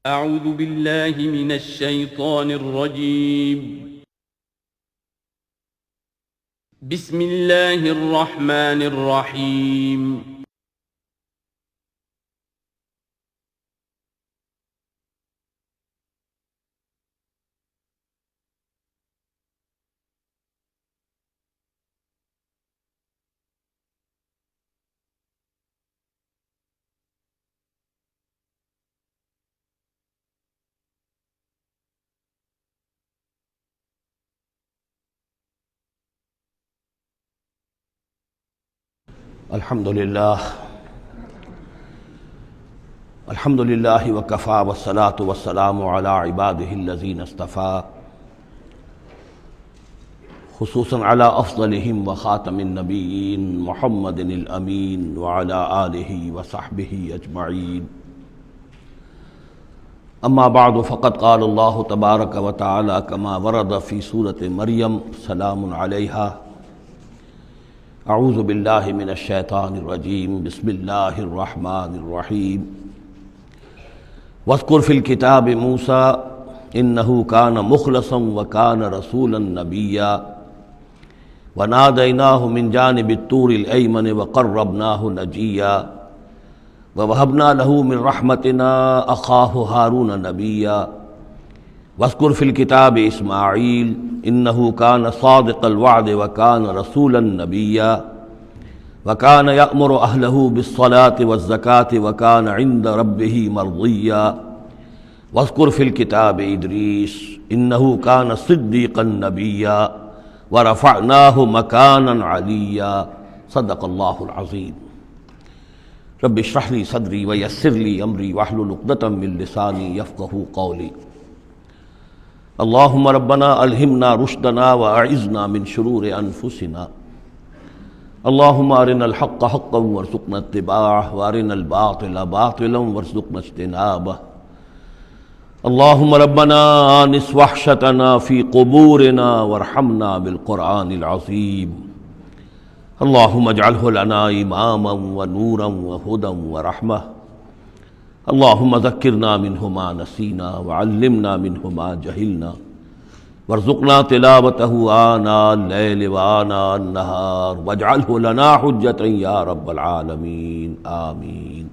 اعوذ باللہ من الشیطان الرجیم بسم اللہ الرحمن الرحیم الحمد للہ وکفی والصلاة والسلام علی عباده الذین اصطفى خصوصا علی افضلهم وخاتم النبیین محمد الامین وعلی آلہ وصحبہ اجمعین اما بعد فقد قال اللہ تبارک وتعالی کما ورد فی سورة مریم سلام علیہا اعوذ باللہ من الشیطان الرجیم بسم اللہ الرحمن الرحیم واذکر فی الکتاب موسیٰ انہ کان مخلصا وکان رسولا نبیا ونادیناہ من جانب الطور الایمن وقربناہ نجیا ووہبنا لہ من رحمتنا اخاہ ہارون نبیا واذکر فی الکتاب اسماعیل انہ کان صادق الوعد وکان رسولا نبیا وکان یأمر اہلہ بالصلاة والزکاة وکان عند ربہ مرضیا واذکر فی الکتاب ادریس انہ کان صدیقا نبیا ورفعناہ مکانا علیا صدق اللہ العظیم رب اشرح لی صدری ویسر لی امری واحلل عقدۃ من لسانی یفقہوا قولی اللہم ربنا الہمنا رشدنا واعذنا من شرور انفسنا اللہم ارنا الحق حقا وارزقنا اتباعہ وارنا الباطل باطلا وارزقنا اجتنابہ اللہم ربنا آنس وحشتنا فی قبورنا وارحمنا بالقرآن العظیم اللہم اجعلہ لنا اماما ونورا وہدا ورحمہ اللہم ذکرنا منہ ما نسینا وعلمنا منہ ما جہلنا وارزقنا تلاوتہ آناء اللیل وآناء النہار واجعلہ لنا حجتا یا رب العالمین آمین۔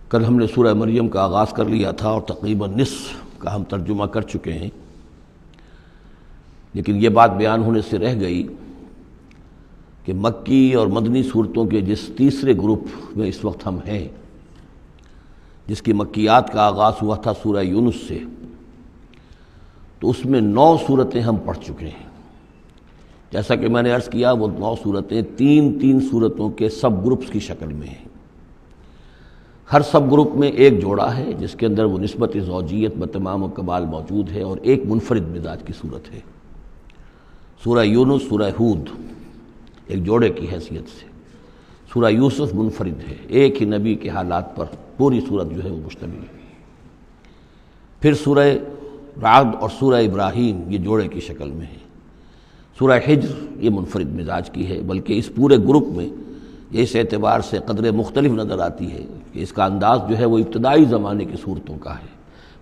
کل ہم نے سورہ مریم کا آغاز کر لیا تھا اور تقریباً نصف کا ہم ترجمہ کر چکے ہیں، لیکن یہ بات بیان ہونے سے رہ گئی کہ مکی اور مدنی صورتوں کے جس تیسرے گروپ میں اس وقت ہم ہیں، جس کی مکیات کا آغاز ہوا تھا سورہ یونس سے، تو اس میں 9 صورتیں ہم پڑھ چکے ہیں۔ جیسا کہ میں نے عرض کیا، وہ 9 صورتیں تین صورتوں کے سب گروپس کی شکل میں ہیں۔ ہر سب گروپ میں ایک جوڑا ہے جس کے اندر وہ نسبت زوجیت بتمام و کمال موجود ہے، اور ایک منفرد مزاج کی صورت ہے۔ سورہ یونس، سورہ ہود ایک جوڑے کی حیثیت سے، سورہ یوسف منفرد ہے، ایک ہی نبی کے حالات پر پوری صورت جو ہے وہ مشتمل ہے۔ پھر سورہ رعد اور سورہ ابراہیم یہ جوڑے کی شکل میں ہے۔ سورہ حجر یہ منفرد مزاج کی ہے، بلکہ اس پورے گروپ میں یہ اس اعتبار سے قدر مختلف نظر آتی ہے کہ اس کا انداز جو ہے وہ ابتدائی زمانے کی صورتوں کا ہے،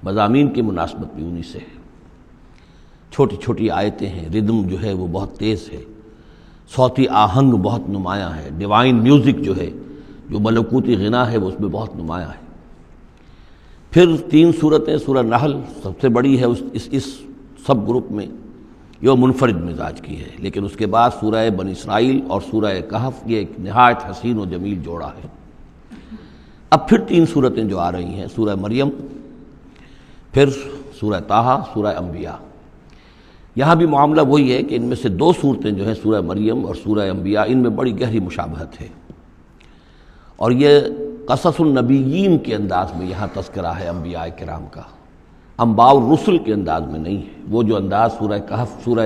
مضامین کی مناسبت بھی انہی سے ہے۔ چھوٹی چھوٹی آیتیں ہیں، ردم جو ہے وہ بہت تیز ہے، صوتی آہنگ بہت نمایاں ہے، ڈیوائن میوزک جو ہے، جو ملکوتی غنا ہے، وہ اس میں بہت نمایاں ہے۔ پھر 3 صورتیں، سورہ نحل سب سے بڑی ہے اس سب گروپ میں، یہ منفرد مزاج کی ہے، لیکن اس کے بعد سورہ بنی اسرائیل اور سورہ کہف یہ ایک نہایت حسین و جمیل جوڑا ہے۔ اب پھر 3 صورتیں جو آ رہی ہیں، سورہ مریم، پھر سورہ طٰہٰ، سورہ انبیاء۔ یہاں بھی معاملہ وہی ہے کہ ان میں سے 2 صورتیں جو ہیں سورہ مریم اور سورہ انبیاء، ان میں بڑی گہری مشابہت ہے، اور یہ قصص النبیین کے انداز میں یہاں تذکرہ ہے انبیاء کرام کا، انباء الرسل کے انداز میں نہیں ہے۔ وہ جو انداز سورہ کہف، سورہ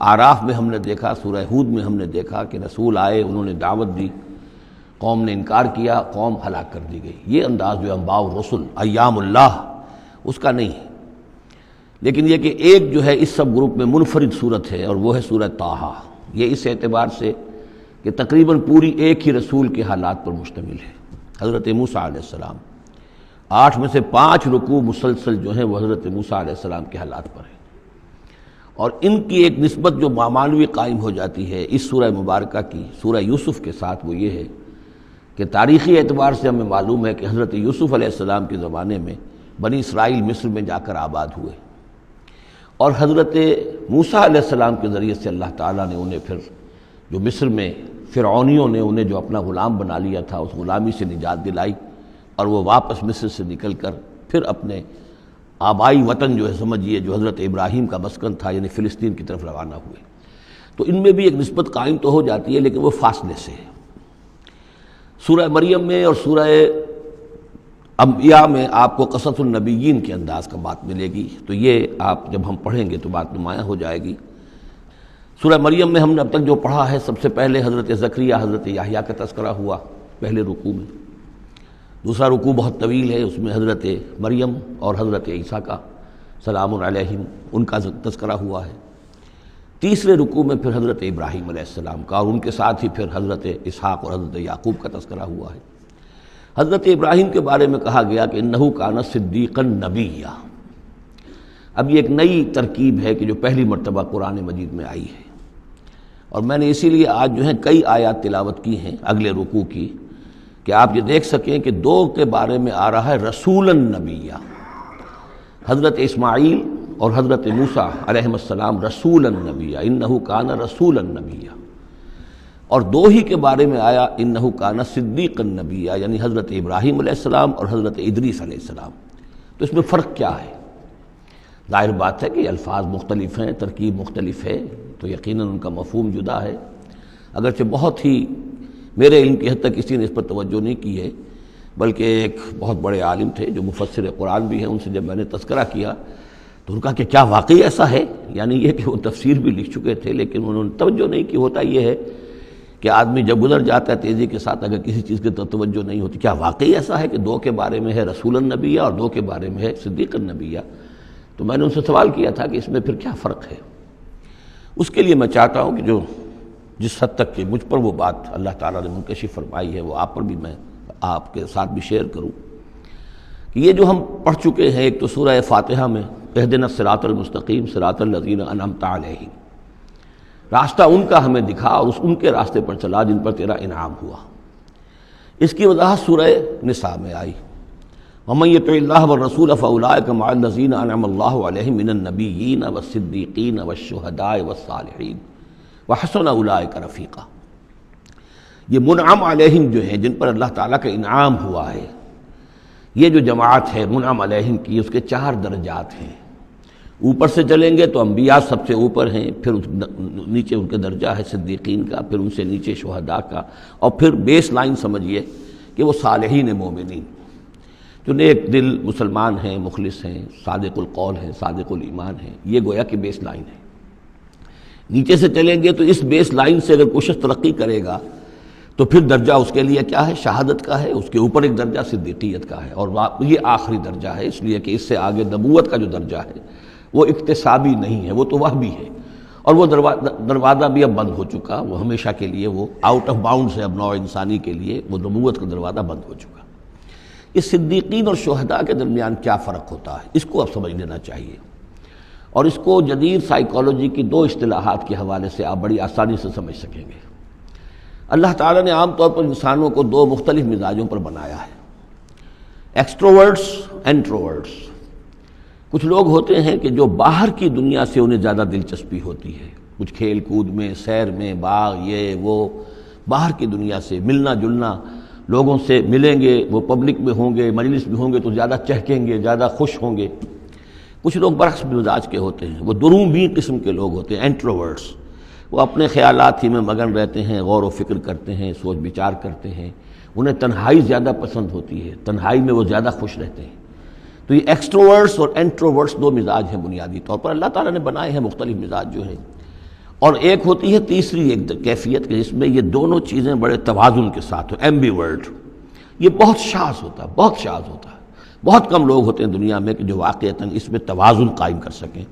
اعراف میں ہم نے دیکھا، سورہ ہود میں ہم نے دیکھا کہ رسول آئے، انہوں نے دعوت دی، قوم نے انکار کیا، قوم ہلاک کر دی گئی، یہ انداز جو انباء الرسل، ایام اللہ، اس کا نہیں ہے۔ لیکن یہ کہ ایک جو ہے اس سب گروپ میں منفرد صورت ہے، اور وہ ہے سورہ طٰہٰ۔ یہ اس اعتبار سے کہ تقریباً پوری ایک ہی رسول کے حالات پر مشتمل ہے، حضرت موسیٰ علیہ السلام۔ 8 میں سے 5 رکوع مسلسل جو ہیں وہ حضرت موسیٰ علیہ السلام کے حالات پر ہیں، اور ان کی ایک نسبت جو معنوی قائم ہو جاتی ہے اس سورہ مبارکہ کی سورہ یوسف کے ساتھ، وہ یہ ہے کہ تاریخی اعتبار سے ہمیں معلوم ہے کہ حضرت یوسف علیہ السلام کے زمانے میں بنی اسرائیل مصر میں جا کر آباد ہوئے، اور حضرت موسیٰ علیہ السلام کے ذریعے سے اللہ تعالیٰ نے انہیں پھر جو مصر میں فرعونیوں نے انہیں جو اپنا غلام بنا لیا تھا اس غلامی سے نجات دلائی، اور وہ واپس مصر سے نکل کر پھر اپنے آبائی وطن جو ہے سمجھیے جو حضرت ابراہیم کا مسکن تھا یعنی فلسطین کی طرف روانہ ہوئے۔ تو ان میں بھی ایک نسبت قائم تو ہو جاتی ہے، لیکن وہ فاصلے سے ہے۔ سورہ مریم میں اور سورہ انبیاء میں آپ کو قصص النبیین کے انداز کا بات ملے گی، تو یہ آپ جب ہم پڑھیں گے تو بات نمایاں ہو جائے گی۔ سورہ مریم میں ہم نے اب تک جو پڑھا ہے، سب سے پہلے حضرت زکریا حضرت یحییٰ کا تذکرہ ہوا پہلے رکوع میں، دوسرا رکوع بہت طویل ہے، اس میں حضرت مریم اور حضرت عیسیٰ کا سلام علیہم ان کا تذکرہ ہوا ہے۔ تیسرے رکوع میں پھر حضرت ابراہیم علیہ السلام کا، اور ان کے ساتھ ہی پھر حضرت اسحاق اور حضرت یعقوب کا تذکرہ ہوا ہے۔ حضرت ابراہیم کے بارے میں کہا گیا کہ انہ کان صدیقا نبیّا۔ اب یہ ایک نئی ترکیب ہے کہ جو پہلی مرتبہ قرآن مجید میں آئی ہے، اور میں نے اسی لیے آج جو ہیں کئی آیات تلاوت کی ہیں اگلے رکوع کی، کہ آپ یہ دیکھ سکیں کہ 2 کے بارے میں آ رہا ہے رسولا نبیّا، حضرت اسماعیل اور حضرت موسیٰ علیہ السلام رسولا نبیّا، انہ کان رسولا نبیّا، اور 2 ہی کے بارے میں آیا انہ کان صدیقا نبیّا، یعنی حضرت ابراہیم علیہ السلام اور حضرت ادریس علیہ السلام۔ تو اس میں فرق کیا ہے؟ ظاہر بات ہے کہ الفاظ مختلف ہیں، ترکیب مختلف ہے، تو یقیناً ان کا مفہوم جدا ہے، اگرچہ بہت ہی میرے علم کی حد تک کسی نے اس پر توجہ نہیں کی ہے، بلکہ ایک بہت بڑے عالم تھے جو مفسر قرآن بھی ہیں، ان سے جب میں نے تذکرہ کیا تو ان کا کہ کیا واقعی ایسا ہے؟ یعنی یہ کہ وہ تفسیر بھی لکھ چکے تھے لیکن انہوں نے توجہ نہیں کی۔ ہوتا یہ ہے کہ آدمی جب گزر جاتا ہے تیزی کے ساتھ، اگر کسی چیز کی توجہ نہیں ہوتی، کیا واقعی ایسا ہے کہ 2 کے بارے میں ہے رسول النبی اور 2 کے بارے میں ہے صدیق النبی؟ تو میں نے ان سے سوال کیا تھا کہ اس میں پھر کیا فرق ہے۔ اس کے لیے میں چاہتا ہوں کہ جو جس حد تک کہ مجھ پر وہ بات اللہ تعالیٰ نے منکشف فرمائی ہے وہ آپ پر بھی میں آپ کے ساتھ بھی شیئر کروں، کہ یہ جو ہم پڑھ چکے ہیں، ایک تو سورہ فاتحہ میں اہدنا الصراط المستقیم صراط الذین انعمت علیہم، راستہ ان کا ہمیں دکھا اور ان کے راستے پر چلا جن پر تیرا انعام ہوا۔ اس کی وضاحت سورہ نساء میں آئی، وَمَن يُطِعِ اللَّهَ وَالرَّسُولَ فَأُولَٰئِكَ مَعَ الَّذِينَ أَنْعَمَ اللَّهُ عَلَيْهِم مِّنَ النَّبِيِّينَ وَالصِّدِّيقِينَ وَالشُّهَدَاءِ وَالصَّالِحِينَ وَحَسُنَ أُولَٰئِكَ رَفِیقًا۔ یہ منعم علیہم جو ہیں، جن پر اللہ تعالیٰ کا انعام ہوا ہے، یہ جو جماعت ہے منعم علیہم کی، اس کے 4 درجات ہیں۔ اوپر سے چلیں گے تو انبیاء سب سے اوپر ہیں، پھر نیچے ان کے درجہ ہے صدیقین کا، پھر ان سے نیچے شہداء کا، اور پھر بیس لائن سمجھیے کہ وہ صالحین مومنین جو نیک دل مسلمان ہیں، مخلص ہیں، صادق القول ہیں، صادق الایمان ہیں، یہ گویا کہ بیس لائن ہے۔ نیچے سے چلیں گے تو اس بیس لائن سے اگر کوئی شخص ترقی کرے گا تو پھر درجہ اس کے لیے کیا ہے؟ شہادت کا ہے، اس کے اوپر ایک درجہ صدیقیت کا ہے، اور یہ آخری درجہ ہے، اس لیے کہ اس سے آگے نبوت کا جو درجہ ہے وہ اکتسابی نہیں ہے، وہ تو وہبی ہے، اور وہ دروازہ بھی اب بند ہو چکا، وہ ہمیشہ کے لیے وہ آؤٹ آف باؤنڈز ہے اب نوع انسانی کے لیے، وہ نبوت کا دروازہ بند ہو چکا۔ اس صدیقین اور شہداء کے درمیان کیا فرق ہوتا ہے، اس کو اب سمجھ لینا چاہیے، اور اس کو جدید سائیکالوجی کی 2 اصطلاحات کے حوالے سے آپ بڑی آسانی سے سمجھ سکیں گے۔ اللہ تعالیٰ نے عام طور پر انسانوں کو 2 مختلف مزاجوں پر بنایا ہے، ایکسٹروورٹس، انٹروورٹس۔ کچھ لوگ ہوتے ہیں کہ جو باہر کی دنیا سے انہیں زیادہ دلچسپی ہوتی ہے، کچھ کھیل کود میں، سیر میں، باغ، یہ وہ، باہر کی دنیا سے ملنا جلنا، لوگوں سے ملیں گے، وہ پبلک میں ہوں گے، مجلس میں ہوں گے تو زیادہ چہکیں گے، زیادہ خوش ہوں گے۔ کچھ لوگ برعکس مزاج کے ہوتے ہیں، وہ درومبی قسم کے لوگ ہوتے ہیں، انٹروورٹس۔ وہ اپنے خیالات ہی میں مگن رہتے ہیں، غور و فکر کرتے ہیں، سوچ بچار کرتے ہیں، انہیں تنہائی زیادہ پسند ہوتی ہے، تنہائی میں وہ زیادہ خوش رہتے ہیں۔ تو یہ ایکسٹروورٹس اور انٹروورٹس 2 مزاج ہیں بنیادی طور پر، اللہ تعالیٰ نے بنائے ہیں مختلف مزاج جو ہیں۔ اور ایک ہوتی ہے تیسری ایک کیفیت کہ جس میں یہ دونوں چیزیں بڑے توازن کے ساتھ ہو، ایمبیورٹ۔ یہ بہت شاذ ہوتا ہے، بہت شاذ ہوتا ہے، بہت کم لوگ ہوتے ہیں دنیا میں کہ جو واقعتاً اس میں توازن قائم کر سکیں،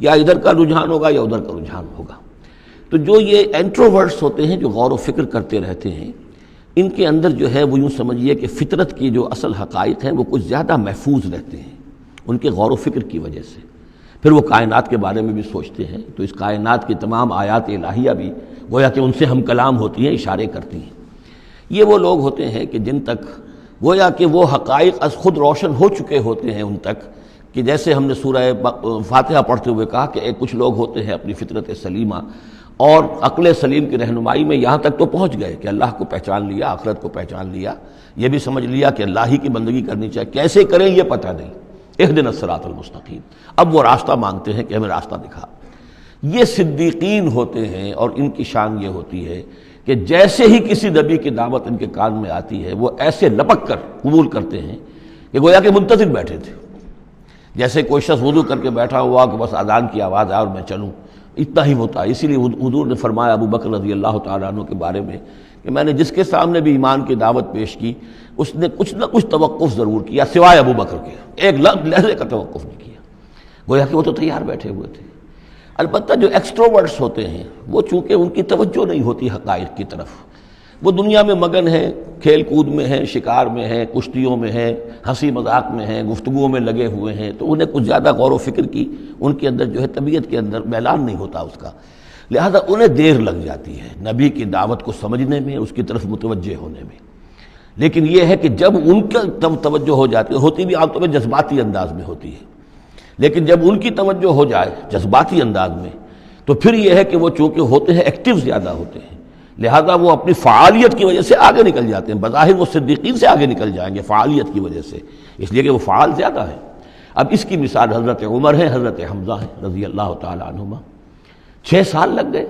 یا ادھر کا رجحان ہوگا یا ادھر کا رجحان ہوگا۔ تو جو یہ انٹروورٹس ہوتے ہیں جو غور و فکر کرتے رہتے ہیں، ان کے اندر جو ہے وہ یوں سمجھیے کہ فطرت کی جو اصل حقائق ہیں وہ کچھ زیادہ محفوظ رہتے ہیں ان کے غور و فکر کی وجہ سے۔ پھر وہ کائنات کے بارے میں بھی سوچتے ہیں تو اس کائنات کی تمام آیات الہیہ بھی گویا کہ ان سے ہم کلام ہوتی ہیں، اشارے کرتی ہیں۔ یہ وہ لوگ ہوتے ہیں کہ جن تک گویا کہ وہ حقائق از خود روشن ہو چکے ہوتے ہیں ان تک، کہ جیسے ہم نے سورہ فاتحہ پڑھتے ہوئے کہا کہ کچھ لوگ ہوتے ہیں اپنی فطرت سلیمہ اور عقل سلیم کی رہنمائی میں یہاں تک تو پہنچ گئے کہ اللہ کو پہچان لیا، آخرت کو پہچان لیا، یہ بھی سمجھ لیا کہ اللہ ہی کی بندگی کرنی چاہیے، کیسے کریں یہ پتہ نہیں، اہدنا الصراط المستقیم، اب وہ راستہ مانگتے ہیں کہ ہمیں راستہ دکھا۔ یہ صدیقین ہوتے ہیں اور ان کی شان یہ ہوتی ہے کہ جیسے ہی کسی نبی کی دعوت ان کے کان میں آتی ہے وہ ایسے لپک کر قبول کرتے ہیں کہ گویا کہ منتظر بیٹھے تھے، جیسے کوئی شخص وضو کر کے بیٹھا ہوا کہ بس اذان کی آواز آئے اور میں چلوں، اتنا ہی ہوتا ہے۔ اسی لیے حضور نے فرمایا ابو بکر رضی اللہ تعالیٰ عنہ کے بارے میں کہ میں نے جس کے سامنے بھی ایمان کی دعوت پیش کی اس نے کچھ نہ کچھ توقف ضرور کیا سوائے ابو بکر کے، ایک لحظے کا توقف نہیں کیا، گویا کہ وہ تو تیار بیٹھے ہوئے تھے۔ البتہ جو ایکسٹروورٹس ہوتے ہیں وہ چونکہ ان کی توجہ نہیں ہوتی حقائق کی طرف، وہ دنیا میں مگن ہیں، کھیل کود میں ہیں، شکار میں ہیں، کشتیوں میں ہیں، ہنسی مذاق میں ہیں، گفتگوؤں میں لگے ہوئے ہیں، تو انہیں کچھ زیادہ غور و فکر کی ان کے اندر جو ہے طبیعت کے اندر میلان نہیں ہوتا اس کا، لہذا انہیں دیر لگ جاتی ہے نبی کی دعوت کو سمجھنے میں، اس کی طرف متوجہ ہونے میں۔ لیکن یہ ہے کہ جب ان کا توجہ ہو جاتی ہے، ہوتی بھی عام طور پہ جذباتی انداز میں ہوتی ہے، لیکن جب ان کی توجہ ہو جائے جذباتی انداز میں تو پھر یہ ہے کہ وہ چونکہ ہوتے ہیں ایکٹیو زیادہ ہوتے ہیں، لہذا وہ اپنی فعالیت کی وجہ سے آگے نکل جاتے ہیں، بظاہر وہ صدیقین سے آگے نکل جائیں گے فعالیت کی وجہ سے، اس لیے کہ وہ فعال زیادہ ہیں۔ اب اس کی مثال حضرت عمر ہے، حضرت حمزہ ہے رضی اللہ تعالی عنہما، 6 سال لگ گئے۔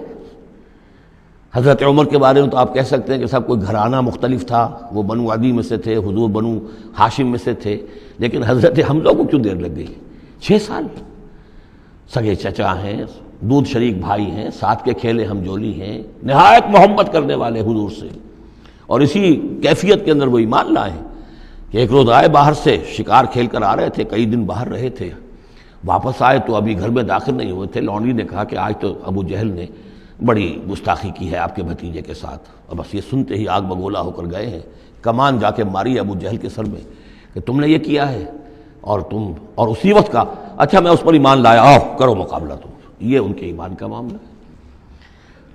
حضرت عمر کے بارے میں تو آپ کہہ سکتے ہیں کہ سب کوئی گھرانہ مختلف تھا، وہ بنو عدی میں سے تھے، حضور بنو ہاشم میں سے تھے، لیکن حضرت حمزہ کو کیوں دیر لگ گئی؟ 6 سال، سگے چچا ہیں، دودھ شریک بھائی ہیں، ساتھ کے کھیلے ہم جولی ہیں، نہایت محبت کرنے والے حضور سے، اور اسی کیفیت کے اندر وہ ایمان لائے کہ ایک روز آئے باہر سے، شکار کھیل کر آ رہے تھے، کئی دن باہر رہے تھے، واپس آئے تو ابھی گھر میں داخل نہیں ہوئے تھے، لونڈی نے کہا کہ آج تو ابو جہل نے بڑی گستاخی کی ہے آپ کے بھتیجے کے ساتھ، اور بس یہ سنتے ہی آگ بگولا ہو کر گئے ہیں، کمان جا کے ماری ابو جہل کے سر میں کہ تم نے یہ کیا ہے، اور اسی وقت کا اچھا میں اس پر ایمان لایا، آؤ کرو مقابلہ تم، یہ ان کے ایمان کا معاملہ ہے۔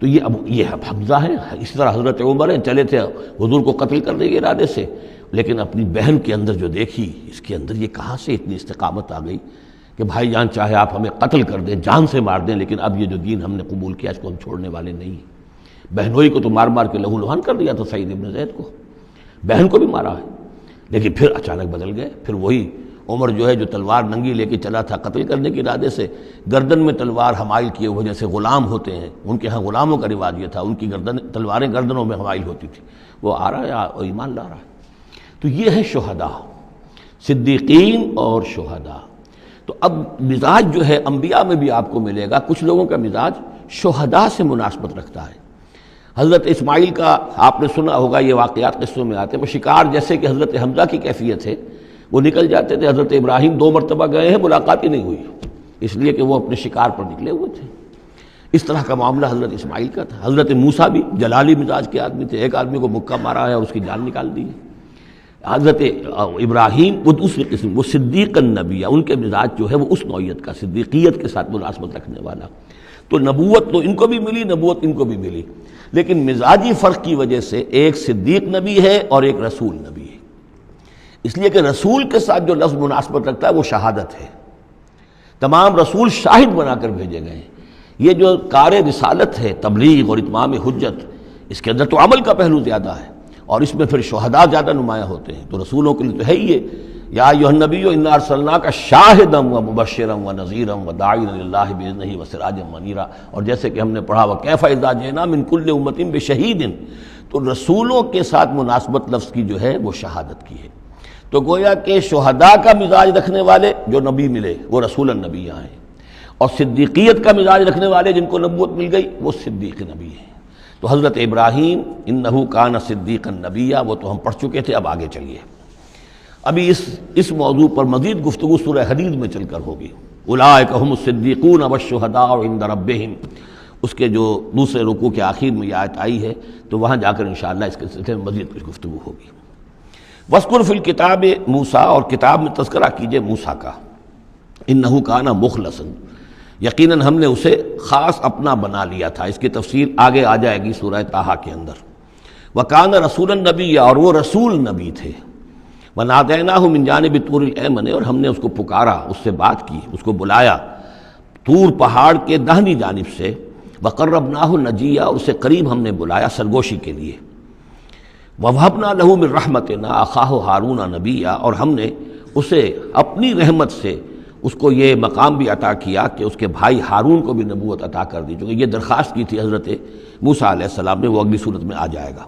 تو یہ حمزہ ہے، اس طرح حضرت عمر ہیں، چلے تھے حضور کو قتل کرنے کے ارادے سے، لیکن اپنی بہن کے اندر جو دیکھی، اس کے اندر یہ کہاں سے اتنی استقامت آ گئی کہ بھائی جان چاہے آپ ہمیں قتل کر دیں، جان سے مار دیں، لیکن اب یہ جو دین ہم نے قبول کیا اس کو ہم چھوڑنے والے نہیں ہیں۔ بہنوئی کو تو مار مار کے لہو لہان کر دیا تھا سعید ابن زید کو، بہن کو بھی مارا ہے، لیکن پھر اچانک بدل گئے۔ پھر وہی عمر جو ہے جو تلوار ننگی لے کے چلا تھا قتل کرنے کے ارادے سے، گردن میں تلوار حمائل کیے ہوئے جیسے غلام ہوتے ہیں، ان کے ہاں غلاموں کا رواج یہ تھا، ان کی تلواریں گردنوں میں حمائل ہوتی تھی، وہ آ رہا ہے اور ایمان لا رہا ہے۔ تو یہ ہے شہداء، صدیقین اور شہداء۔ تو اب مزاج جو ہے انبیاء میں بھی آپ کو ملے گا، کچھ لوگوں کا مزاج شہداء سے مناسبت رکھتا ہے۔ حضرت اسماعیل کا آپ نے سنا ہوگا، یہ واقعات قصوں میں آتے ہیں، وہ شکار جیسے کہ حضرت حمزہ کی کیفیت ہے، وہ نکل جاتے تھے، حضرت ابراہیم 2 مرتبہ گئے ہیں، ملاقات ہی نہیں ہوئی، اس لیے کہ وہ اپنے شکار پر نکلے ہوئے تھے۔ اس طرح کا معاملہ حضرت اسماعیل کا تھا۔ حضرت موسیٰ بھی جلالی مزاج کے آدمی تھے، ایک آدمی کو مکہ مارا ہے اور اس کی جان نکال دی ہے۔ حضرت ابراہیم وہ دوسری قسم، وہ صدیق النبی، ان کے مزاج جو ہے وہ اس نوعیت کا، صدیقیت کے ساتھ مناسبت رکھنے والا۔ تو نبوت تو ان کو بھی ملی، نبوت ان کو بھی ملی، لیکن مزاجی فرق کی وجہ سے ایک صدیق نبی ہے اور ایک رسول نبی ہے، اس لیے کہ رسول کے ساتھ جو لفظ مناسبت رکھتا ہے وہ شہادت ہے۔ تمام رسول شاہد بنا کر بھیجے گئے ہیں۔ یہ جو کار رسالت ہے، تبلیغ اور اتمام حجت، اس کے اندر تو عمل کا پہلو زیادہ ہے، اور اس میں پھر شہداء زیادہ نمایاں ہوتے ہیں۔ تو رسولوں کے لیے تو ہے ہی یہ، یا ایھا النبی انا ارسلناک شاہدا ومبشرا ونذیرا وداعیا الی اللہ باذنہ وسراجا منیرا، اور جیسے کہ ہم نے پڑھا وکیف اذا جئنا من کل امۃ بشہید، تو رسولوں کے ساتھ مناسبت لفظ کی جو ہے وہ شہادت کی ہے۔ تو گویا کہ شہداء کا مزاج رکھنے والے جو نبی ملے وہ رسول النبی ہیں، اور صدیقیت کا مزاج رکھنے والے جن کو نبوت مل گئی وہ صدیق نبی ہیں۔ تو حضرت ابراہیم انہ کان صدیقا نبیا، وہ تو ہم پڑھ چکے تھے، اب آگے چلیے۔ ابھی اس موضوع پر مزید گفتگو سورہ حدید میں چل کر ہوگی۔ اولئک ھم الصدیقون والشہداء عند ربہم، اس کے جو دوسرے رکوع کے آخر میں یہ آیت آئی ہے، تو وہاں جا کر انشاءاللہ اس کے سلسلے میں مزید کچھ گفتگو ہوگی۔ وَاذْكُرْ فِي الْكِتَابِ موسیٰ، اور کتاب میں تذکرہ کیجئے موسیٰ کا، اِنَّهُ كَانَ مُخْلَصًا، یقیناً ہم نے اسے خاص اپنا بنا لیا تھا۔ اس کی تفصیل آگے آ جائے گی سورہ طٰہٰ کے اندر۔ وَكَانَ رَسُولًا نَبِيًّا، اور وہ رسول نبی تھے۔ وَنَادَيْنَاهُ مِن جَانِبِ الطُّورِ الْأَيْمَنِ، اور ہم نے اس کو پکارا، اس سے بات کی، اس کو بلایا طور پہاڑ کے داہنی جانب سے۔ وَقَرَّبْنَاهُ نَجِيًّا، اسے قریب ہم نے بلایا سرگوشی کے لیے۔ وَوَهَبْنَا لَهُ مِن رَحْمَتِنَا أَخَاهُ هَارُونَ نَبِيًّا، اور ہم نے اسے اپنی رحمت سے اس کو یہ مقام بھی عطا کیا کہ اس کے بھائی ہارون کو بھی نبوت عطا کر دی، چونکہ یہ درخواست کی تھی حضرت موسیٰ علیہ السلام نے، وہ اگلی صورت میں آ جائے گا۔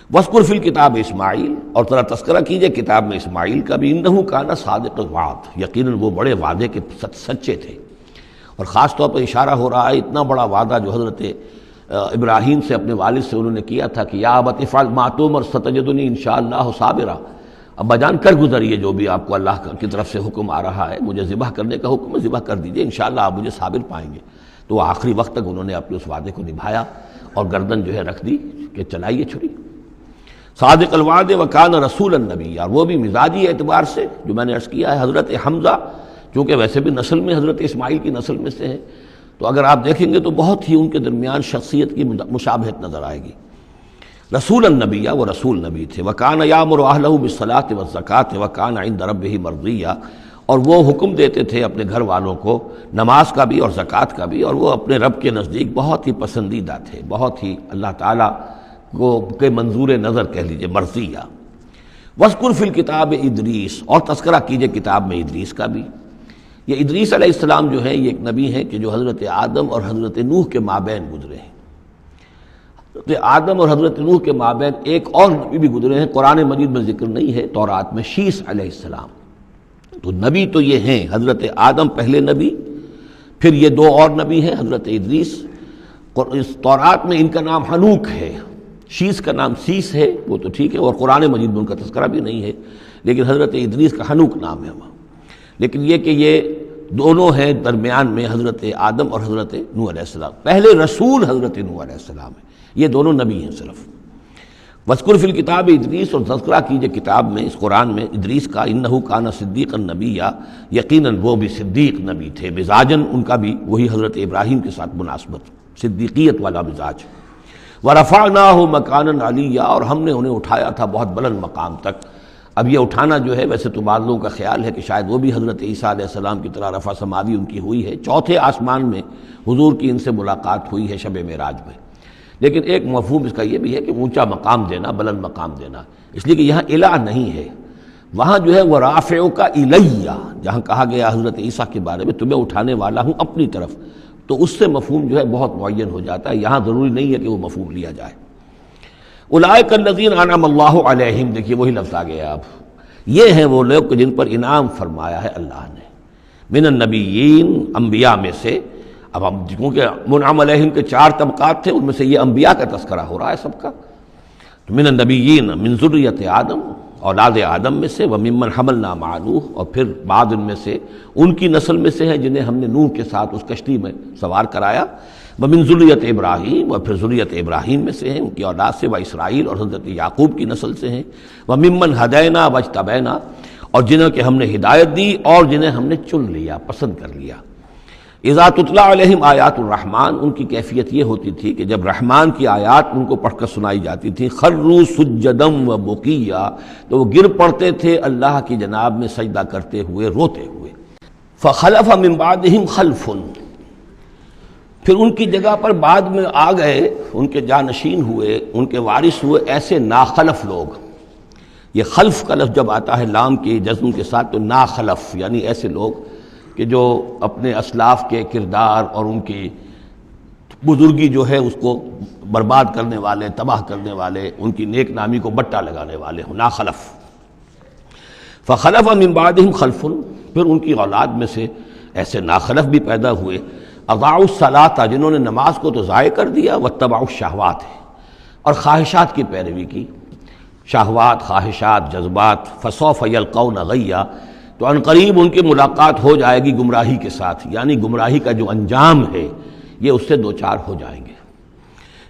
وَاذْكُرْ فِي الْكِتَابِ اسماعیل، اور ذرا تذکرہ کیجئے کتاب میں اسماعیل کا بھی، اِنَّهُ كَانَ صَادِقَ الْوَعْدِ، یقیناً وہ بڑے وعدے کے سچے تھے۔ اور خاص طور پر اشارہ ہو رہا ہے اتنا بڑا وعدہ جو حضرت ابراہیم سے اپنے والد سے انہوں نے کیا تھا کہ یا ابت افعل ما تؤمر ستجدنی انشاءاللہ صابرا، ابا جان کر گزریے جو بھی آپ کو اللہ کی طرف سے حکم آ رہا ہے، مجھے ذبح کرنے کا حکم ہے، ذبح کر دیجئے، انشاءاللہ آپ مجھے صابر پائیں گے۔ تو آخری وقت تک انہوں نے اپنے اس وعدے کو نبھایا اور گردن جو ہے رکھ دی کہ چلائیے چھری۔ صادق الوعد وکان رسول النبی، اور وہ بھی مزاجی اعتبار سے جو میں نے عرض کیا ہے، حضرت حمزہ چونکہ ویسے بھی نسل میں حضرت اسماعیل کی نسل میں سے ہیں، تو اگر آپ دیکھیں گے تو بہت ہی ان کے درمیان شخصیت کی مشابہت نظر آئے گی۔ رسول النبی، وہ رسول نبی تھے۔ وکان یامر اہلہ بالصلاۃ والزکاۃ وکان عند ربہ مرضیہ، اور وہ حکم دیتے تھے اپنے گھر والوں کو نماز کا بھی اور زکوٰۃ کا بھی، اور وہ اپنے رب کے نزدیک بہت ہی پسندیدہ تھے، بہت ہی اللہ تعالیٰ کو کے منظور نظر کہہ لیجیے، مرضیہ۔ وَاذْكُرْ فِي الْكِتَابِ ادریس، اور تذکرہ کیجئے کتاب میں ادریس کا بھی۔ یہ ادریس علیہ السلام جو ہے یہ ایک نبی ہے کہ جو حضرت آدم اور حضرت نوح کے مابین گزرے ہیں۔ حضرت آدم اور حضرت نوح کے مابین ایک اور نبی بھی گزرے ہیں، قرآن مجید میں ذکر نہیں ہے، تورات میں، شیس علیہ السلام۔ تو نبی تو یہ ہیں، حضرت آدم پہلے نبی، پھر یہ دو اور نبی ہیں، حضرت ادریس۔ اس تورات میں ان کا نام حنوک ہے، شیس کا نام سیس ہے، وہ تو ٹھیک ہے، اور قرآن مجید میں ان کا تذکرہ بھی نہیں ہے، لیکن حضرت ادریس کا حنوک نام ہے وہاں۔ لیکن یہ کہ یہ دونوں ہیں درمیان میں حضرت آدم اور حضرت نوح علیہ السلام، پہلے رسول حضرت نوح علیہ السلام ہے، یہ دونوں نبی ہیں صرف۔ وَاذْكُرْ فِي الْكِتَابِ ادریس، اور تذکرہ کیجئے کتاب میں، اس قرآن میں، ادریس کا، اِنَّهُ كَانَ صِدِّيقًا نَبِيًّا، یقیناً وہ بھی صدیق نبی تھے، مزاجاً ان کا بھی وہی حضرت ابراہیم کے ساتھ مناسبت، صدیقیت والا مزاج۔ وَرَفَعْنَاهُ مَكَانًا عَلِيًّا، اور ہم نے انہیں اٹھایا تھا بہت بلند مقام تک۔ اب یہ اٹھانا جو ہے، ویسے تو بعض لوگوں کا خیال ہے کہ شاید وہ بھی حضرت عیسیٰ علیہ السلام کی طرح رفع سماوی ان کی ہوئی ہے، چوتھے آسمان میں حضور کی ان سے ملاقات ہوئی ہے شب معراج میں، لیکن ایک مفہوم اس کا یہ بھی ہے کہ اونچا مقام دینا، بلند مقام دینا، اس لیے کہ یہاں الہ نہیں ہے، وہاں جو ہے وہ رافعک الیہ، جہاں کہا گیا حضرت عیسیٰ کے بارے میں تمہیں اٹھانے والا ہوں اپنی طرف، تو اس سے مفہوم جو ہے بہت معین ہو جاتا ہے، یہاں ضروری نہیں ہے کہ وہ مفہوم لیا جائے۔ اولئک الذین انعم اللہ علیہم، دیکھیے وہی لفظ آ گیا اب، یہ ہیں وہ لوگ جن پر انعام فرمایا ہے اللہ نے، من النبیین، انبیاء میں سے۔ اب ہم کیونکہ منعم علیہم کے 4 طبقات تھے، ان میں سے یہ انبیاء کا تذکرہ ہو رہا ہے سب کا، تو من النبیین من ذریۃ آدم، اولاد آدم میں سے، وممن حملنا مع نوح، اور پھر بعد ان میں سے ان کی نسل میں سے ہیں جنہیں ہم نے نوح کے ساتھ اس کشتی میں سوار کرایا، ومن ذریۃ ابراہیم، اور پھر ذریت ابراہیم میں سے ہیں، ان کی اولاد سے، و اسرائیل، اور حضرت یعقوب کی نسل سے ہیں، وممن ہدینا واجتبینا، اور جنہیں کہ ہم نے ہدایت دی اور جنہیں ہم نے چن لیا، پسند کر لیا۔ اذا تتلی علیہم آیات الرحمن، ان کی کیفیت یہ ہوتی تھی کہ جب رحمان کی آیات ان کو پڑھ کر سنائی جاتی تھیں، خروا سجدا و بکیا، تو وہ گر پڑتے تھے اللہ کی جناب میں سجدہ کرتے ہوئے، روتے ہوئے۔ فخلف من بعدہم خلف، پھر ان کی جگہ پر بعد میں آ گئے، ان کے جانشین ہوئے، ان کے وارث ہوئے ایسے ناخلف لوگ۔ یہ خلف کا لفظ جب آتا ہے لام کے جزم کے ساتھ، تو ناخلف یعنی ایسے لوگ کہ جو اپنے اسلاف کے کردار اور ان کی بزرگی جو ہے اس کو برباد کرنے والے، تباہ کرنے والے، ان کی نیک نامی کو بٹا لگانے والے ہوں، ناخلف۔ فخلف من بعدہم خلف، پھر ان کی اولاد میں سے ایسے ناخلف بھی پیدا ہوئے، اضاعوا الصلاۃ، جنہوں نے نماز کو تو ضائع کر دیا، واتبعوا الشہوات، اور خواہشات کی پیروی کی، شہوات، خواہشات، جذبات، فسوف یلقون غیا، تو عنقریب ان کی ملاقات ہو جائے گی گمراہی کے ساتھ، یعنی گمراہی کا جو انجام ہے یہ اس سے دو چار ہو جائیں گے۔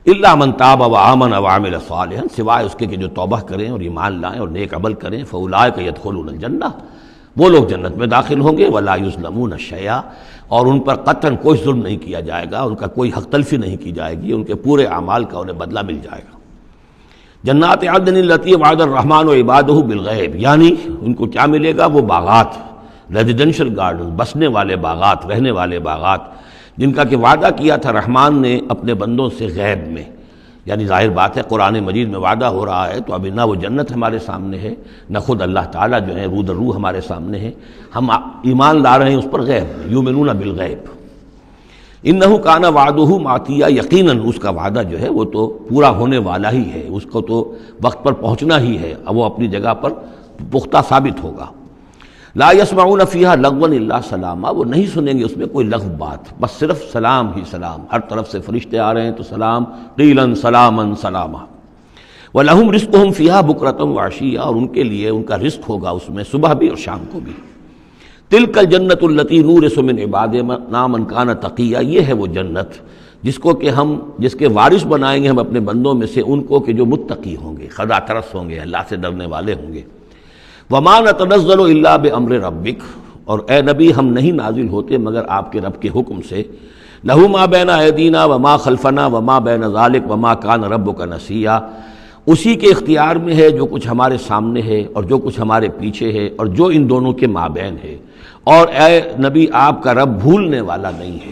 الا من تاب وآمن وعمل صالحا، سوائے اس کے کہ جو توبہ کریں اور ایمان لائیں اور نیک عمل کریں، فاولئک یدخلون الجنہ، وہ لوگ جنت میں داخل ہوں گے، ولا یظلمون شیئا، اور ان پر قطعاً کوئی ظلم نہیں کیا جائے گا، ان کا کوئی حق تلفی نہیں کی جائے گی، ان کے پورے اعمال کا انہیں بدلہ مل جائے گا۔ جنات عدن التی وعد الرحمن وعبادہ بالغیب، یعنی ان کو کیا ملے گا؟ وہ باغات، ریزیڈینشل گارڈن، بسنے والے باغات، رہنے والے باغات، جن کا کہ وعدہ کیا تھا رحمان نے اپنے بندوں سے غیب میں۔ یعنی ظاہر بات ہے قرآن مجید میں وعدہ ہو رہا ہے تو ابھی نہ وہ جنت ہمارے سامنے ہے، نہ خود اللہ تعالیٰ جو ہے روح در روح ہمارے سامنے ہے، ہم ایمان لا رہے ہیں اس پر غیب، یؤمنون بالغیب۔ انہ کان وعدہ ماتیا، یقیناً اس کا وعدہ جو ہے وہ تو پورا ہونے والا ہی ہے، اس کو تو وقت پر پہنچنا ہی ہے، اب وہ اپنی جگہ پر پختہ ثابت ہوگا۔ لا یسمعون فیہا لغوا الا سلاما، وہ نہیں سنیں گے اس میں کوئی لغو بات، بس صرف سلام ہی سلام، ہر طرف سے فرشتے آ رہے ہیں تو سلام، قیلا سلاما سلاما۔ وَلَهُمْ رِزْقُهُمْ فِيهَا بُكْرَةً وَعَشِيًّا، اور ان کے لیے ان کا رزق ہوگا اس میں صبح بھی اور شام کو بھی۔ تِلْكَ الْجَنَّةُ الَّتِي نُورِثُ مِنْ عِبَادِنَا مَنْ كَانَ تَقِيًّا، یہ ہے وہ جنت جس کو کہ ہم جس کے وارث بنائیں گے ہم اپنے بندوں میں سے ان کو کہ جو متقی ہوں گے، خدا ترس ہوں گے، اللہ سے ڈرنے والے ہوں گے۔ وَمَا نَتَنَزَّلُ إِلَّا بِأَمْرِ رَبِّكَ، اور اے نبی ہم نہیں نازل ہوتے مگر آپ کے رب کے حکم سے۔ لَهُ مَا بَيْنَ أَيْدِينَا وَمَا خَلْفَنَا وَمَا بَيْنَ ذَلِكَ وَمَا كَانَ رَبُّكَ نَسِيًّا، اسی کے اختیار میں ہے جو کچھ ہمارے سامنے ہے اور جو کچھ ہمارے پیچھے ہے اور جو ان دونوں کے مابین ہے، اور اے نبی آپ کا رب بھولنے والا نہیں ہے۔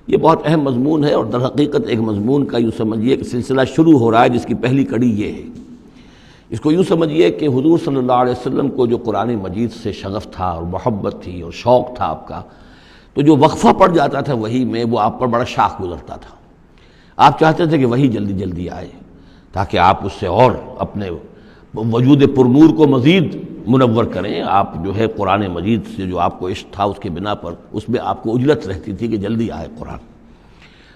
یہ بہت اہم مضمون ہے، اور در حقیقت ایک مضمون کا یوں سمجھیے کہ سلسلہ شروع ہو رہا ہے جس کی پہلی کڑی یہ ہے۔ اس کو یوں سمجھیے کہ حضور صلی اللہ علیہ وسلم کو جو قرآن مجید سے شغف تھا اور محبت تھی اور شوق تھا آپ کا، تو جو وقفہ پڑ جاتا تھا وہی میں، وہ آپ پر بڑا شاخ گزرتا تھا۔ آپ چاہتے تھے کہ وہی جلدی جلدی آئے تاکہ آپ اس سے اور اپنے وجود پرنور کو مزید منور کریں۔ آپ جو ہے قرآن مجید سے جو آپ کو عشق تھا اس کے بنا پر اس میں آپ کو اجلت رہتی تھی کہ جلدی آئے قرآن۔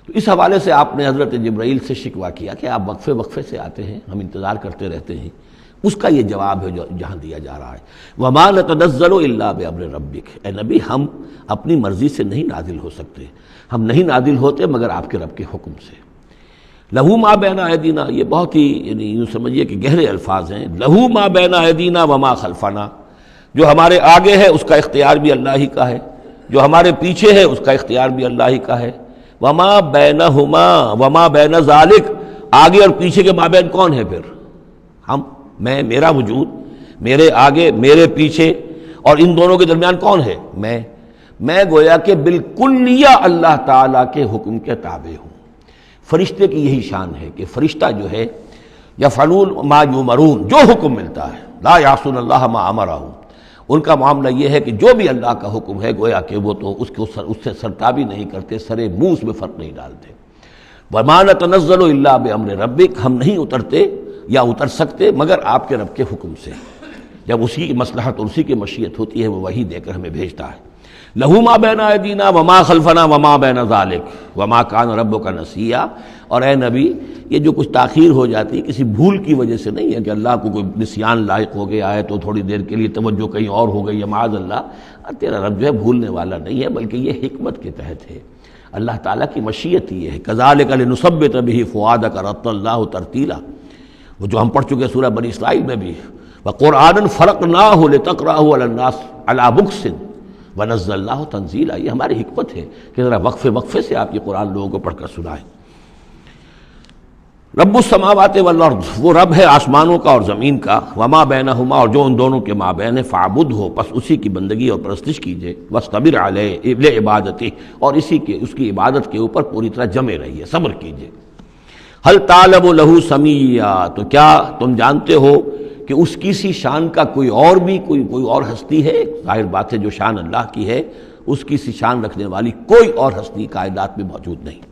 تو اس حوالے سے آپ نے حضرت جبرائیل سے شکوہ کیا کہ آپ وقفے وقفے سے آتے ہیں، ہم انتظار کرتے رہتے ہیں۔ اس کا یہ جواب ہے جو جہاں دیا جا رہا ہے، وَمَا نَتَنَزَّلُ إِلَّا بِأَمْرِ رَبِّكَ، اے نبی ہم اپنی مرضی سے نہیں نازل ہو سکتے، ہم نہیں نازل ہوتے مگر آپ کے رب کے حکم سے۔ لہو ما بین ایدینا، یہ بہت ہی یعنی یوں سمجھیے کہ گہرے الفاظ ہیں۔ لہو ما بین ایدینا وما خلفنا، جو ہمارے آگے ہے اس کا اختیار بھی اللہ ہی کا ہے، جو ہمارے پیچھے ہے اس کا اختیار بھی اللہ ہی کا ہے۔ وما بینہما وما بین ذالک، آگے اور پیچھے کے مابین کون ہے پھر؟ ہم، میں، میرا وجود، میرے آگے میرے پیچھے، اور ان دونوں کے درمیان کون ہے؟ میں گویا کہ بالکلیہ اللہ تعالیٰ کے حکم کے تابع ہوں۔ فرشتے کی یہی شان ہے کہ فرشتہ جو ہے یفعلون ما یؤمرون، جو حکم ملتا ہے، لا یعصون اللہ ما امرہم، ان کا معاملہ یہ ہے کہ جو بھی اللہ کا حکم ہے گویا کہ وہ تو اس سے سرتابی نہیں کرتے، سرے منہ اس میں فرق نہیں ڈالتے۔ وما نتنزل الا بامر ربک، ہم نہیں اترتے یا اتر سکتے مگر آپ کے رب کے حکم سے، جب اسی کی مصلحت اور اسی کی مشیت ہوتی ہے وہ وحی دے کر ہمیں بھیجتا ہے۔ لہو ما بین ایدینا وما خلفنا وما بین ذالک وما کان ربک نسیا، اور اے نبی یہ جو کچھ تاخیر ہو جاتی ہے کسی بھول کی وجہ سے نہیں ہے کہ اللہ کو کوئی نسیان لائق ہو گیا ہے تو تھوڑی دیر کے لیے توجہ کہیں اور ہو گئی ہے، معاذ اللہ، تیرا رب جو ہے بھولنے والا نہیں ہے، بلکہ یہ حکمت کے تحت ہے، اللہ تعالیٰ کی مشیت یہ ہے۔ کذالک لنثبت بہ فؤادک رتلناہ ترتیلا، وہ جو ہم پڑھ چکے سورہ بنی اسرائیل میں بھی، وقرآنا فرقناہ لتقرأہ علی الناس علی مکث ونزلناہ تنزیلا، یہ ہماری حکمت ہے کہ ذرا وقفے وقفے سے آپ یہ قرآن لوگوں کو پڑھ کر سنائیں۔ رب السماوات والارض، وہ رب ہے آسمانوں کا اور زمین کا، وما بینہما، اور جو ان دونوں کے مابین ہے، فاعبدہ، پس اسی کی بندگی اور پرستش کیجیے، واصطبر علیہ لعبادتہ، اور اس کی عبادت کے اوپر پوری طرح جمے رہیے، صبر کیجیے۔ ہل تعلم لہ سمیہ، تو کیا تم جانتے ہو کہ اس کی سی شان کا کوئی اور ہستی ہے؟ ظاہر بات ہے جو شان اللہ کی ہے اس کی سی شان رکھنے والی کوئی اور ہستی کائنات میں موجود نہیں۔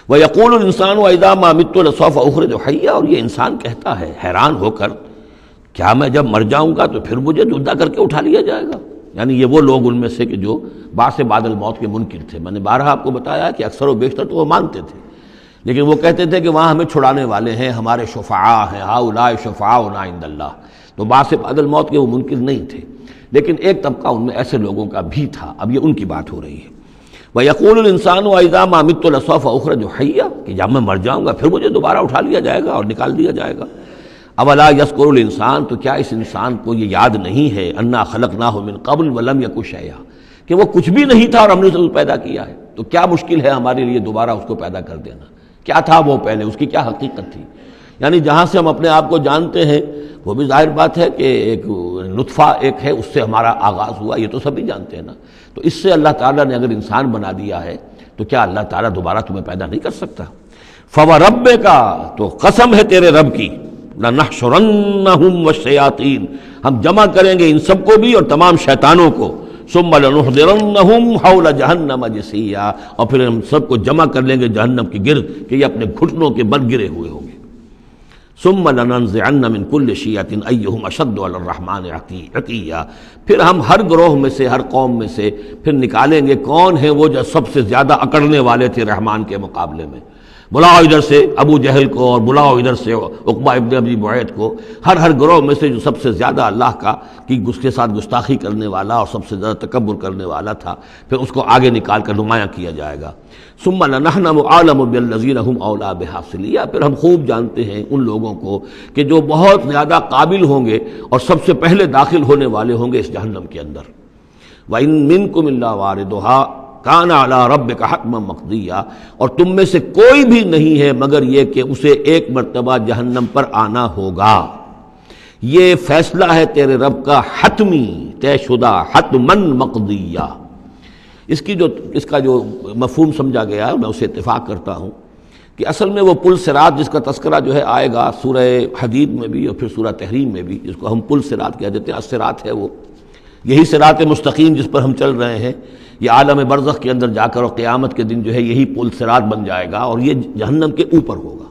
وَيَقُولُ الْإِنسَانُ وَإِذَا مَا مِتُّ لَسَوْفَ أُخْرَجُ حَيًّا، اور یہ انسان کہتا ہے حیران ہو کر، کیا میں جب مر جاؤں گا تو پھر مجھے زندہ کر کے اٹھا لیا جائے گا؟ یعنی یہ وہ لوگ ان میں سے کہ جو بعث بعد الموت کے منکر تھے۔ میں نے بارہا آپ کو بتایا کہ اکثر و بیشتر تو وہ مانتے تھے، لیکن وہ کہتے تھے کہ وہاں ہمیں چھڑانے والے ہیں، ہمارے شفعاء ہیں، ہؤلاء شفعاؤنا عند اللہ، تو بعث بعد الموت کے وہ منکر نہیں تھے، لیکن ایک طبقہ ان میں ایسے لوگوں کا بھی تھا، اب یہ ان کی بات ہو رہی ہے۔ وَيَقُولُ الْإِنسَانُ وَإِذَا مَا مِتُّ لَسَوْفَ أُخْرَجُ حَيًّا، کہ جب میں مر جاؤں گا پھر مجھے دوبارہ اٹھا لیا جائے گا اور نکال دیا جائے گا۔ اولا یذکر الانسان، تو کیا اس انسان کو یہ یاد نہیں ہے، انا خلقناہ من قبل ولم یک شیئا، کہ وہ کچھ بھی نہیں تھا اور ہم نے اسے پیدا کیا ہے، تو کیا مشکل ہے ہمارے لیے دوبارہ اس کو پیدا کر دینا؟ کیا تھا وہ پہلے، اس کی کیا حقیقت تھی؟ یعنی جہاں سے ہم اپنے آپ کو جانتے ہیں وہ بھی ظاہر بات ہے کہ ایک نطفہ ایک ہے، اس سے ہمارا آغاز ہوا، یہ تو سبھی جانتے ہیں نا۔ تو اس سے اللہ تعالیٰ نے اگر انسان بنا دیا ہے تو کیا اللہ تعالیٰ دوبارہ تمہیں پیدا نہیں کر سکتا؟ فَوَرَبِّكَ، تو قسم ہے تیرے رب کی، لَنَحْشُرَنَّهُمْ وَالشَّيَاطِينَ، ہم جمع کریں گے ان سب کو بھی اور تمام شیطانوں کو، ثُمَّ لَنُحْضِرَنَّهُمْ حَوْلَ جَهَنَّمَ جِثِيًّا، اور پھر ہم سب کو جمع کر لیں گے جہنم کے گرد کہ یہ اپنے گھٹنوں کے بل گرے ہوئے ہوں گے۔ ثم لننزعن من كل شيعة أيهم أشد على الرحمن عتيا، پھر ہم ہر گروہ میں سے، ہر قوم میں سے پھر نکالیں گے کون ہیں وہ جو سب سے زیادہ اکڑنے والے تھے رحمان کے مقابلے میں۔ بلاؤ ادھر سے ابو جہل کو اور بلاؤ ادھر سے عقبہ ابن ابی معیط کو، ہر گروہ میں سے جو سب سے زیادہ اللہ کا کی اس کے ساتھ گستاخی کرنے والا اور سب سے زیادہ تکبر کرنے والا تھا، پھر اس کو آگے نکال کر نمایاں کیا جائے گا۔ ثم لنحن اعلم بالذین هم اولی بها صلیہ، پھر ہم خوب جانتے ہیں ان لوگوں کو کہ جو بہت زیادہ قابل ہوں گے اور سب سے پہلے داخل ہونے والے ہوں گے اس جہنم کے اندر۔ وَإِن مِّنكُمْ إِلَّا وَارِدُهَا كَانَ عَلَىٰ رَبِّكَ حَتْمًا مَّقْضِيًّا، اور تم میں سے کوئی بھی نہیں ہے مگر یہ کہ اسے ایک مرتبہ جہنم پر آنا ہوگا، یہ فیصلہ ہے تیرے رب کا حتمی، طے شدہ، حتماً مقضیہ۔ اس کا جو مفہوم سمجھا گیا ہے میں اسے اتفاق کرتا ہوں کہ اصل میں وہ پل صراط جس کا تذکرہ جو ہے آئے گا سورہ حدید میں بھی اور پھر سورہ تحریم میں بھی، جس کو ہم پل صراط کہہ دیتے ہیں، الصراط ہے وہ، یہی صراط مستقیم جس پر ہم چل رہے ہیں، یہ عالم برزخ کے اندر جا کر اور قیامت کے دن جو ہے یہی پل صراط بن جائے گا اور یہ جہنم کے اوپر ہوگا،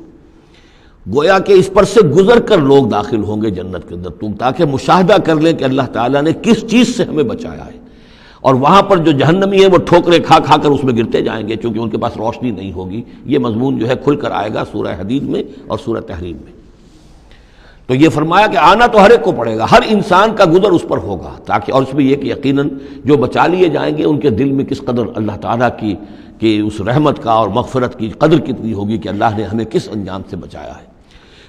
گویا کہ اس پر سے گزر کر لوگ داخل ہوں گے جنت کے اندر، تاکہ مشاہدہ کر لیں کہ اللہ تعالیٰ نے کس چیز سے ہمیں بچایا ہے۔ اور وہاں پر جو جہنمی ہیں وہ ٹھوکریں کھا کھا کر اس میں گرتے جائیں گے چونکہ ان کے پاس روشنی نہیں ہوگی۔ یہ مضمون جو ہے کھل کر آئے گا سورہ حدید میں اور سورہ تحریم میں۔ تو یہ فرمایا کہ آنا تو ہر ایک کو پڑے گا، ہر انسان کا گزر اس پر ہوگا، تاکہ اور اس میں یہ کہ یقیناً جو بچا لیے جائیں گے ان کے دل میں کس قدر اللہ تعالیٰ کی اس رحمت کا اور مغفرت کی قدر کتنی ہوگی کہ اللہ نے ہمیں کس انجام سے بچایا ہے۔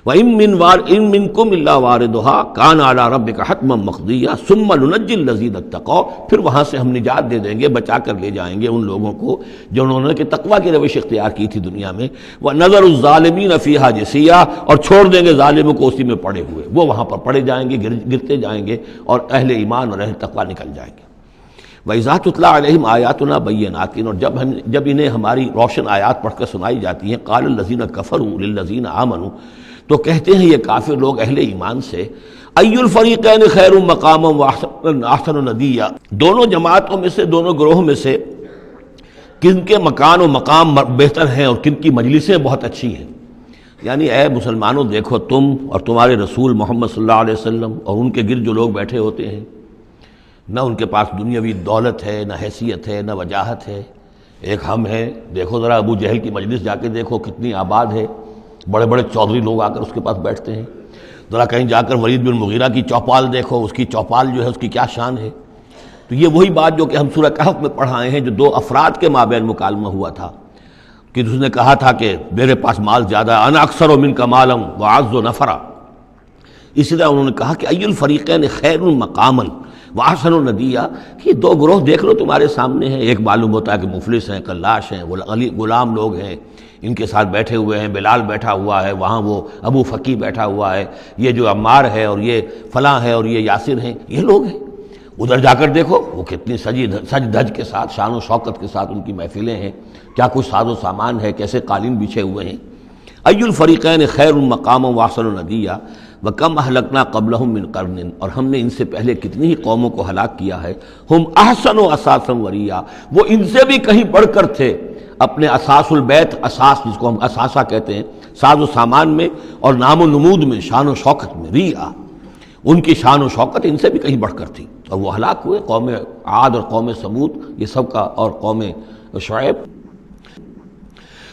وَإِن مِّنكُمْ إِلَّا وَارِدُهَا كَانَ عَلَىٰ رَبِّكَ حَتْمًا مَّقْضِيًّا ثُمَّ نُنَجِّي الَّذِينَ اتَّقَوْا، پھر وہاں سے ہم نجات دے دیں گے، بچا کر لے جائیں گے ان لوگوں کو جنہوں نے کہ تقویٰ کی روش اختیار کی تھی دنیا میں، وَنَذَرُ الظَّالِمِينَ فِيهَا جِثِيًّا، اور چھوڑ دیں گے ظالموں کو اسی میں پڑے ہوئے، وہ وہاں پر پڑے جائیں گے، گرتے جائیں گے اور اہل ایمان اور اہل تقویٰ نکل جائیں گے۔ وَإِذَا تُتْلَىٰ عَلَيْهِمْ آيَاتُنَا بَيِّنَاتٍ، اور جب انہیں ہماری روشن آیات پڑھ کر سنائی جاتی ہیں، قَالَ الَّذِينَ كَفَرُوا لِلَّذِينَ آمَنُوا، تو کہتے ہیں یہ کافر لوگ اہل ایمان سے، اَيُّ الْفَرِيقَيْنِ خَيْرٌ مَّقَامًا وَأَحْسَنُ نَدِيًّا، دونوں جماعتوں میں سے، دونوں گروہوں میں سے کن کے مکان و مقام بہتر ہیں اور کن کی مجلسیں بہت اچھی ہیں۔ یعنی اے مسلمانوں دیکھو، تم اور تمہارے رسول محمد صلی اللہ علیہ وسلم اور ان کے گرد جو لوگ بیٹھے ہوتے ہیں، نہ ان کے پاس دنیاوی دولت ہے، نہ حیثیت ہے، نہ وجاہت ہے، ایک ہم ہیں۔ دیکھو ذرا ابو جہل کی مجلس جا کے دیکھو کتنی آباد ہے، بڑے بڑے چودھری لوگ آ کر اس کے پاس بیٹھتے ہیں۔ ذرا کہیں جا کر ولید بن مغیرہ کی چوپال دیکھو، اس کی چوپال جو ہے اس کی کیا شان ہے۔ تو یہ وہی بات جو کہ ہم سورہ کہف میں پڑھائے ہیں، جو دو افراد کے مابین مکالمہ ہوا تھا کہ اس نے کہا تھا کہ میرے پاس مال زیادہ، انا اکثر منک مالا واعز نفرا، اسی طرح انہوں نے کہا کہ ای الفریقین خیر مقاما واحسن ندیا، کہ دو گروہ دیکھ لو تمہارے سامنے ہیں، ایک معلوم ہوتا ہے کہ مفلس ہیں، کلاش ہیں، غلام لوگ ہیں، ان کے ساتھ بیٹھے ہوئے ہیں، بلال بیٹھا ہوا ہے، وہاں وہ ابو فقی بیٹھا ہوا ہے، یہ جو عمار ہے اور یہ فلاں ہے اور یہ یاسر ہیں، یہ لوگ ہیں۔ ادھر جا کر دیکھو وہ کتنی سج دھج کے ساتھ، شان و شوکت کے ساتھ ان کی محفلیں ہیں، کیا کچھ ساز و سامان ہے، کیسے قالین بچھے ہوئے ہیں۔ ای الفریقین خیر مقاما واحسن ندیا وکم اہلکنا قبلہم من قرن، اور ہم نے ان سے پہلے کتنی ہی قوموں کو ہلاک کیا ہے، ہم احسن و اساسا وریا، وہ ان سے بھی کہیں بڑھ کر تھے اپنے اساس البیت، اساس جس کو ہم اساسہ کہتے ہیں، ساز و سامان میں اور نام و نمود میں، شان و شوکت میں، ریا، ان کی شان و شوکت ان سے بھی کہیں بڑھ کر تھی، اور وہ ہلاک ہوئے۔ قوم عاد اور قوم سمود یہ سب کا، اور قوم شعیب۔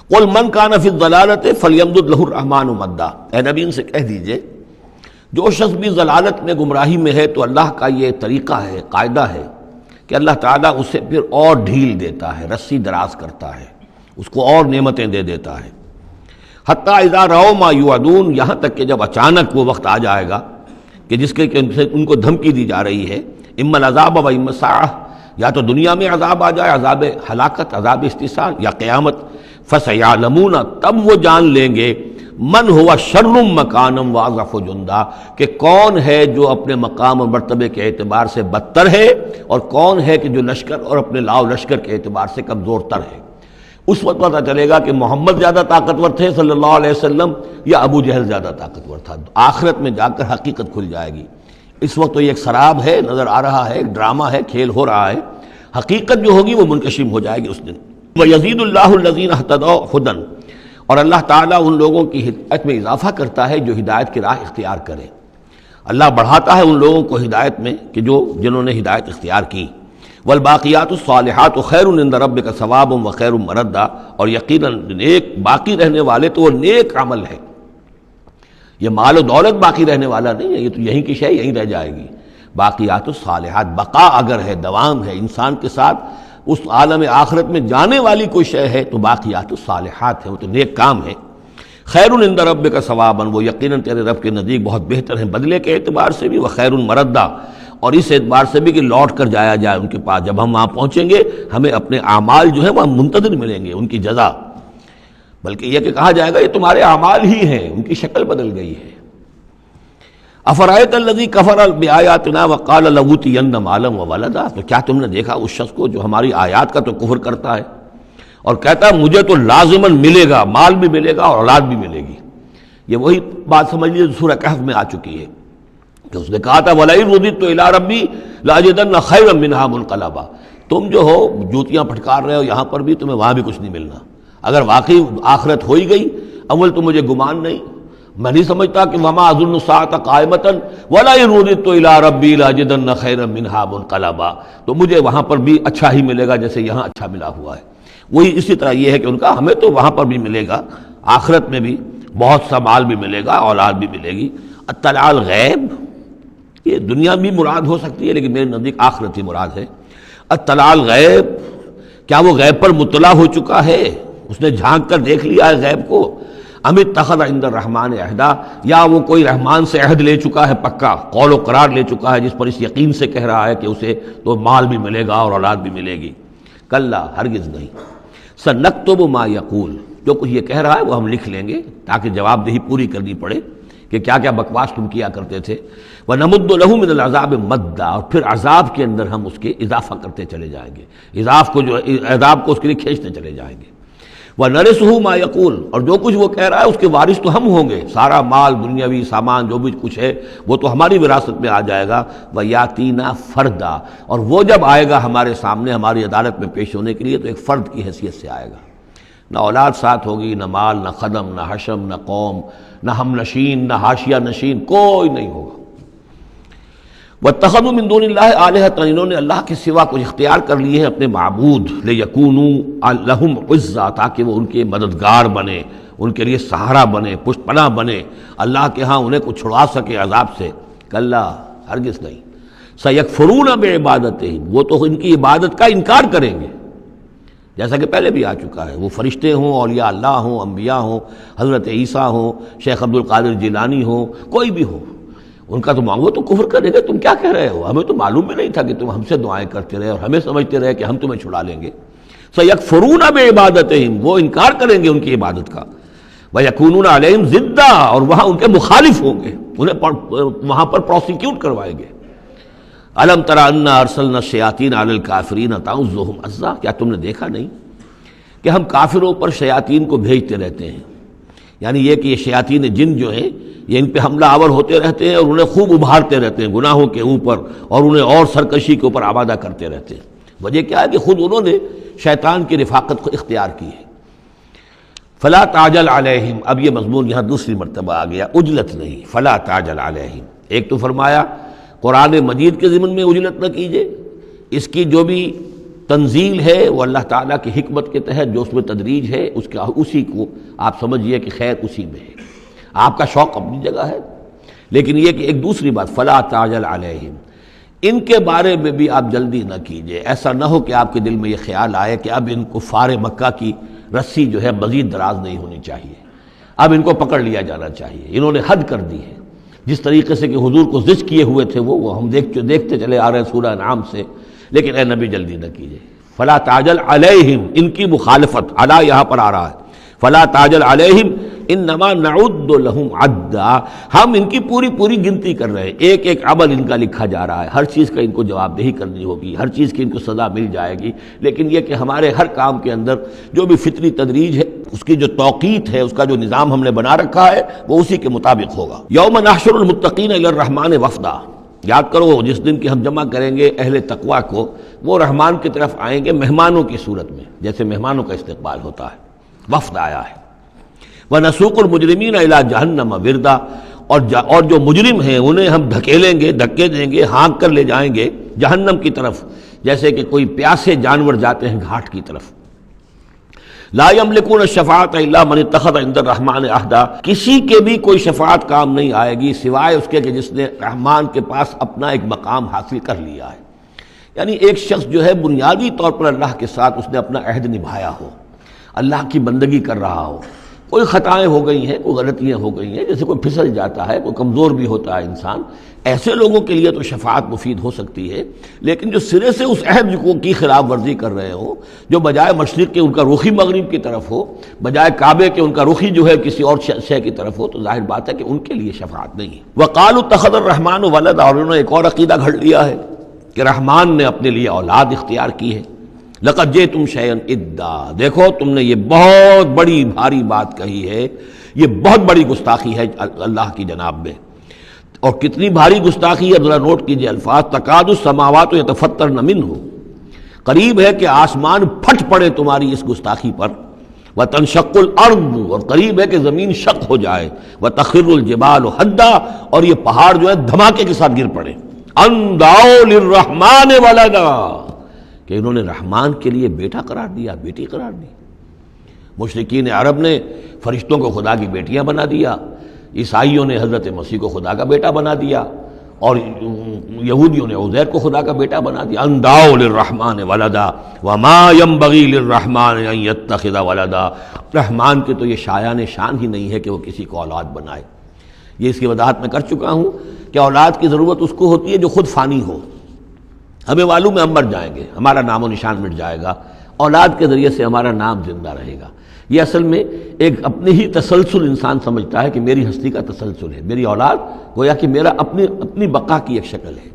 قل من کان فی الضلالۃ فلیمدد لہ الرحمن مدا، اے نبی ان سے کہہ دیجئے جو شخص بھی ضلالت میں، گمراہی میں ہے، تو اللہ کا یہ طریقہ ہے، قاعدہ ہے کہ اللہ تعالیٰ اسے پھر اور ڈھیل دیتا ہے، رسی دراز کرتا ہے، اس کو اور نعمتیں دے دیتا ہے۔ حتیٰ اذا رأوا ما یوعدون، یہاں تک کہ جب اچانک وہ وقت آ جائے گا کہ جس کے ان کو دھمکی دی جا رہی ہے، اما العذاب و اما الساعہ، یا تو دنیا میں عذاب آ جائے، عذاب ہلاکت، عذاب استحصال، یا قیامت، فسیعلمون، تب وہ جان لیں گے، من ہوا شر مکانا واضعف جندا، کہ کون ہے جو اپنے مقام اور مرتبے کے اعتبار سے بدتر ہے، اور کون ہے کہ جو لشکر اور اپنے لاؤ لشکر کے اعتبار سے کمزور تر ہے۔ اس وقت پتہ چلے گا کہ محمد زیادہ طاقتور تھے صلی اللہ علیہ وسلم، یا ابو جہل زیادہ طاقتور تھا۔ آخرت میں جا کر حقیقت کھل جائے گی۔ اس وقت تو یہ ایک سراب ہے، نظر آ رہا ہے، ایک ڈرامہ ہے، کھیل ہو رہا ہے، حقیقت جو ہوگی وہ منکشف ہو جائے گی اس دن۔ وَيَزِيدُ اللَّهُ الَّذِينَ اهْتَدَوْا هُدًى، اور اللہ تعالیٰ ان لوگوں کی ہدایت میں اضافہ کرتا ہے جو ہدایت کی راہ اختیار کرے۔ اللہ بڑھاتا ہے ان لوگوں کو ہدایت میں کہ جنہوں نے ہدایت اختیار کی۔ والباقیات الصالحات خیر عند ربک ثوابا وخیر مردا، اور یقیناً نیک باقی رہنے والے تو وہ نیک عمل ہے۔ یہ مال و دولت باقی رہنے والا نہیں ہے، یہ تو یہیں کی شے یہیں رہ جائے گی۔ باقیات الصالحات، بقا اگر ہے، دوام ہے، انسان کے ساتھ اس عالم آخرت میں جانے والی کوئی شے ہے تو باقیات الصالحات ہے، وہ تو نیک کام ہے۔ خیر عند ربک ثوابا، وہ یقیناً تیرے رب کے نزدیک بہت بہتر ہیں بدلے کے اعتبار سے بھی، وخیر مردا، اور اس اعتبار سے بھی کہ لوٹ کر جایا جائے ان کے پاس۔ جب ہم وہاں پہنچیں گے ہمیں اپنے اعمال جو ہیں وہ منتظر ملیں گے، ان کی جزا، بلکہ یہ کہ کہا جائے گا یہ تمہارے اعمال ہی ہیں، ان کی شکل بدل گئی ہے۔ افرأیت الذی کفر بآیاتنا وقال لأوتین مالا وولدا، تو کیا تم نے دیکھا اس شخص کو جو ہماری آیات کا تو کفر کرتا ہے اور کہتا ہے مجھے تو لازماً ملے گا، مال بھی ملے گا اور اولاد بھی ملے گی۔ یہ وہی بات سمجھ لیجیے سورہ کہف میں آ چکی ہے کہ اس نے کہا تھا وَلَئِن رُدِدتُّ إِلَىٰ رَبِّي لَأَجِدَنَّ خَيْرًا مِّنْهَا مُنقَلَبًا، تم جو ہو جوتیاں پھٹکار رہے ہو یہاں پر بھی، تمہیں وہاں بھی کچھ نہیں ملنا۔ اگر واقعی آخرت ہو ہی گئی، اول تو مجھے گمان نہیں، میں نہیں سمجھتا کہ وَمَا أَظُنُّ السَّاعَةَ قَائِمَةً وَلَئِن رُدِدتُّ إِلَىٰ رَبِّي لَأَجِدَنَّ خَيْرًا مِّنْهَا مُنقَلَبًا، تو مجھے وہاں پر بھی اچھا ہی ملے گا جیسے یہاں اچھا ملا ہوا ہے۔ وہی اسی طرح یہ ہے کہ ان کا ہمیں تو وہاں پر بھی ملے گا، آخرت میں بھی بہت سا مال بھی ملے گا، اولاد بھی ملے گی۔ اطلاع الغیب، یہ دنیا بھی مراد ہو سکتی ہے لیکن میرے نزدیک آخرت ہی مراد ہے۔ اطلاع الغیب، کیا وہ غیب پر مطلع ہو چکا ہے، اس نے جھانک کر دیکھ لیا ہے غیب کو؟ ام اتخذ عند الرحمن عہدا، یا وہ کوئی رحمان سے عہد لے چکا ہے، پکا قول و قرار لے چکا ہے جس پر اس یقین سے کہہ رہا ہے کہ اسے تو مال بھی ملے گا اور اولاد بھی ملے گی؟ کلا، ہرگز نہیں۔ سنکتب ما یقول، جو کچھ یہ کہہ رہا ہے وہ ہم لکھ لیں گے تاکہ جواب دہی پوری کرنی پڑے کہ کیا کیا بکواس تم کیا کرتے تھے۔ وَنَمُدُّ لَهُ مِنَ الْعَذَابِ مَدًّا، اور پھر عذاب کے اندر ہم اس کے اضافہ کرتے چلے جائیں گے، عذاب کو اس کے لیے کھینچتے چلے جائیں گے۔ وَنَرِثُهُ مَا يَقُولُ، اور جو کچھ وہ کہہ رہا ہے اس کے وارث تو ہم ہوں گے، سارا مال دنیاوی سامان جو بھی کچھ ہے وہ تو ہماری وراثت میں آ جائے گا۔ وَيَأْتِينَا فَرْدًا، اور وہ جب آئے گا ہمارے سامنے ہماری عدالت میں پیش ہونے کے لیے تو ایک فرد کی حیثیت سے آئے گا، نہ اولاد ساتھ ہوگی، نہ مال، نہ خدم، نہ حشم، نہ قوم، نہ ہم نشین، نہ حاشیہ نشین، کوئی نہیں ہوگا۔ وَاتَّخَذُوا مِن دُونِ اللَّهِ آلِهَةً، انہوں نے اللہ کے سوا کچھ اختیار کر لیے ہیں اپنے معبود، لِيَكُونُوا لَهُمْ عِزًّا، تاکہ وہ ان کے مددگار بنے، ان کے لیے سہارا بنے، پشت پناہ بنے، اللہ کے ہاں انہیں کچھ چھڑا سکے عذاب سے۔ کلا، ہرگز نہیں۔ سَيَكْفُرُونَ بِعِبَادَتِهِمْ، وہ تو ان کی عبادت کا انکار کریں گے، جیسا کہ پہلے بھی آ چکا ہے، وہ فرشتے ہوں، اولیاء اللہ ہوں، انبیاء ہوں، حضرت عیسیٰ ہوں، شیخ عبد القادر جیلانی ہوں، کوئی بھی ہو، ان کا تو مانگو تو کفر کرے گا، تم کیا کہہ رہے ہو، ہمیں تو معلوم بھی نہیں تھا کہ تم ہم سے دعائیں کرتے رہے اور ہمیں سمجھتے رہے کہ ہم تمہیں چھڑا لیں گے۔ سَيَكْفُرُونَ بِعِبَادَتِهِمْ، وہ انکار کریں گے ان کی عبادت کا۔ وَيَكُونُونَ عَلَيْهِمْ ضِدًّا، اور وہاں ان کے مخالف ہوں گے، انہیں وہاں پر پروسیکیوٹ کروائیں گے۔ أَلَمْ تَرَ أَنَّا أَرْسَلْنَا الشَّيَاطِينَ عَلَى الْكَافِرِينَ تَعُزُّهُمْ عَزًّا، کیا تم نے دیکھا نہیں کہ ہم کافروں پر شیاطین کو بھیجتے رہتے ہیں، یعنی یہ کہ یہ شیاطین جن جو ہیں یہ ان پہ حملہ آور ہوتے رہتے ہیں اور انہیں خوب ابھارتے رہتے ہیں گناہوں کے اوپر، اور انہیں اور سرکشی کے اوپر آمادہ کرتے رہتے ہیں۔ وجہ کیا ہے کہ خود انہوں نے شیطان کی رفاقت کو اختیار کی ہے۔ فلا تعجل علیہم، اب یہ مضمون یہاں دوسری مرتبہ آ گیا، عجلت نہیں، فلا تعجل علیہم۔ ایک تو فرمایا قرآن مجید کے ضمن میں عجلت نہ کیجیے، اس کی جو بھی تنزیل ہے وہ اللہ تعالیٰ کی حکمت کے تحت جو اس میں تدریج ہے اسی کو آپ سمجھیے کہ خیر اسی میں ہے، آپ کا شوق اپنی جگہ ہے، لیکن یہ کہ ایک دوسری بات فلا تعجل علیہم ان کے بارے میں بھی آپ جلدی نہ کیجیے، ایسا نہ ہو کہ آپ کے دل میں یہ خیال آئے کہ اب ان کفار مکہ کی رسی جو ہے مزید دراز نہیں ہونی چاہیے، اب ان کو پکڑ لیا جانا چاہیے، انہوں نے حد کر دی ہے۔ جس طریقے سے کہ حضور کو زج کیے ہوئے تھے وہ ہم دیکھتے چلے آ رہے ہیں سورہ انعام سے، لیکن اے نبی جلدی نہ کیجیے۔ فلا تعجل علیہم، ان کی مخالفت، علی یہاں پر آ رہا ہے، فلا تعجل علیہم انما نعد لہم عدا، ہم ان کی پوری گنتی کر رہے ہیں، ایک ایک عمل ان کا لکھا جا رہا ہے، ہر چیز کا ان کو جواب دہی کرنی ہوگی، ہر چیز کی ان کو سزا مل جائے گی، لیکن یہ کہ ہمارے ہر کام کے اندر جو بھی فطری تدریج ہے، اس کی جو توقیت ہے، اس کا جو نظام ہم نے بنا رکھا ہے، وہ اسی کے مطابق ہوگا۔ یوم نحشر المتقین الی الرحمن وفدا، یاد کرو جس دن کہ ہم جمع کریں گے اہل تقویٰ کو، وہ رحمان کی طرف آئیں گے مہمانوں کی صورت میں، جیسے مہمانوں کا استقبال ہوتا ہے، وفد آیا ہے۔ وَنَسُوقُ الْمُجْرِمِينَ إِلَىٰ جَهَنَّمَ وِرْدًا، اور جو مجرم ہیں انہیں ہم دھکیلیں گے، دھکے دیں گے، ہانک کر لے جائیں گے جہنم کی طرف، جیسے کہ کوئی پیاسے جانور جاتے ہیں گھاٹ کی طرف۔ لا يملكون الشفاعة الا من اتخذ عند الرحمن عہدا، کسی کے بھی کوئی شفاعت کام نہیں آئے گی سوائے اس کے کہ جس نے رحمان کے پاس اپنا ایک مقام حاصل کر لیا ہے، یعنی ایک شخص جو ہے بنیادی طور پر اللہ کے ساتھ اس نے اپنا عہد نبھایا ہو، اللہ کی بندگی کر رہا ہو، کوئی خطائیں ہو گئی ہیں، کوئی غلطیاں ہو گئی ہیں، جیسے کوئی پھسل جاتا ہے، کوئی کمزور بھی ہوتا ہے انسان، ایسے لوگوں کے لیے تو شفاعت مفید ہو سکتی ہے، لیکن جو سرے سے اس عہد کی خلاف ورزی کر رہے ہوں، جو بجائے مشرق کے ان کا رخی مغرب کی طرف ہو، بجائے کعبے کے ان کا رخی جو ہے کسی اور شے کی طرف ہو، تو ظاہر بات ہے کہ ان کے لیے شفاعت نہیں ہے۔ وَقَالُوا اتَّخَذَ الرَّحْمَنُ وَلَدًا، اور انہوں نے ایک اور عقیدہ گھڑ لیا ہے کہ رحمان نے اپنے لیے اولاد اختیار کی ہے۔ لَقَدْ جِئْتُمْ شَيْئًا إِدًّا، دیکھو تم نے یہ بہت بڑی بھاری بات کہی ہے، یہ بہت بڑی گستاخی ہے اللہ کی جناب میں، اور کتنی بھاری گستاخی ہے ذرا نوٹ کیجئے الفاظ، تکاد السماوات یتفطرن منہ، قریب ہے کہ آسمان پھٹ پڑے تمہاری اس گستاخی پر، وتنشق الارض، اور قریب ہے کہ زمین شق ہو جائے، وتخر الجبال حدا، اور یہ پہاڑ جو ہے دھماکے کے ساتھ گر پڑے، ان دعوا للرحمن ولدا، کہ انہوں نے رحمان کے لیے بیٹا قرار دیا، بیٹی قرار دی۔ مشرکین عرب نے فرشتوں کو خدا کی بیٹیاں بنا دیا، عیسائیوں نے حضرت مسیح کو خدا کا بیٹا بنا دیا، اور یہودیوں نے عزیر کو خدا کا بیٹا بنا دیا۔ ان دعوا للرحمن ولدا وما ينبغي للرحمن ان يتخذ ولدا، رحمان کے تو یہ شایان شان ہی نہیں ہے کہ وہ کسی کو اولاد بنائے۔ یہ اس کی وضاحت میں کر چکا ہوں کہ اولاد کی ضرورت اس کو ہوتی ہے جو خود فانی ہو، ہمیں معلوم ہے ہم مر جائیں گے، ہمارا نام و نشان مٹ جائے گا، اولاد کے ذریعے سے ہمارا نام زندہ رہے گا۔ یہ اصل میں ایک اپنے ہی تسلسل انسان سمجھتا ہے کہ میری ہستی کا تسلسل ہے، میری اولاد گویا کہ میرا اپنی بقا کی ایک شکل ہے،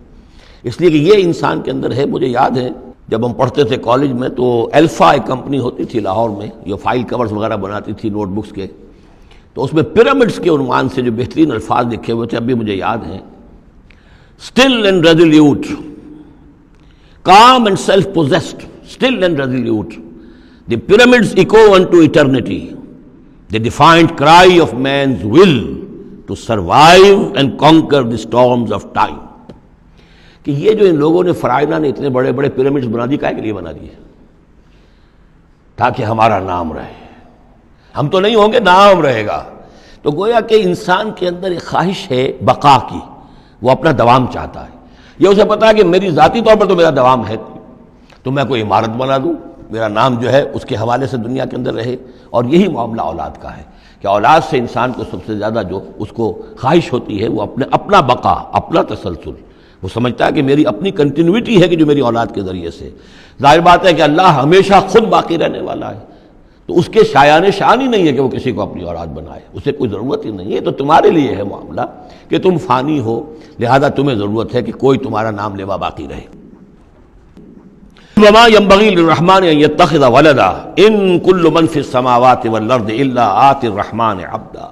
اس لیے کہ یہ انسان کے اندر ہے۔ مجھے یاد ہے جب ہم پڑھتے تھے کالج میں تو الفا ایک کمپنی ہوتی تھی لاہور میں جو فائل کورز وغیرہ بناتی تھی نوٹ بکس کے، تو اس میں پیرامڈس کے عنوان سے جو بہترین الفاظ لکھے ہوئے تھے اب بھی مجھے یاد ہیں، still and resolute, calm and self-possessed, still and resolute. The pyramids echo unto eternity, the defiant cry of man's will to survive and conquer the storms of time. کہ یہ جو ان لوگوں نے فرائضہ نے اتنے بڑے بڑے پیرامڈز بنا دی، کائے کے لیے بنا دیے؟ تاکہ ہمارا نام رہے، ہم تو نہیں ہوں گے، نام رہے گا۔ تو گویا کہ انسان کے اندر ایک خواہش ہے بقا کی، وہ اپنا دوام چاہتا ہے۔ یہ اسے پتا ہے کہ میری ذاتی طور پر تو میرا دوام ہے، تو میں کوئی عمارت بنا دوں، میرا نام جو ہے اس کے حوالے سے دنیا کے اندر رہے۔ اور یہی معاملہ اولاد کا ہے کہ اولاد سے انسان کو سب سے زیادہ جو اس کو خواہش ہوتی ہے وہ اپنا بقا، اپنا تسلسل، وہ سمجھتا ہے کہ میری اپنی کنٹینیوٹی ہے کہ جو میری اولاد کے ذریعے سے۔ ظاہر بات ہے کہ اللہ ہمیشہ خود باقی رہنے والا ہے، تو اس کے شایان شان ہی نہیں ہے کہ وہ کسی کو اپنی اولاد بنائے، اسے کوئی ضرورت ہی نہیں ہے۔ تو تمہارے لیے ہے معاملہ کہ تم فانی ہو، لہذا تمہیں ضرورت ہے کہ کوئی تمہارا نام لیوا باقی رہے۔ وما ينبغي للرحمن ان يتخذ ولدا ان كل من في السماوات والارض الا آتي الرحمن عبدا،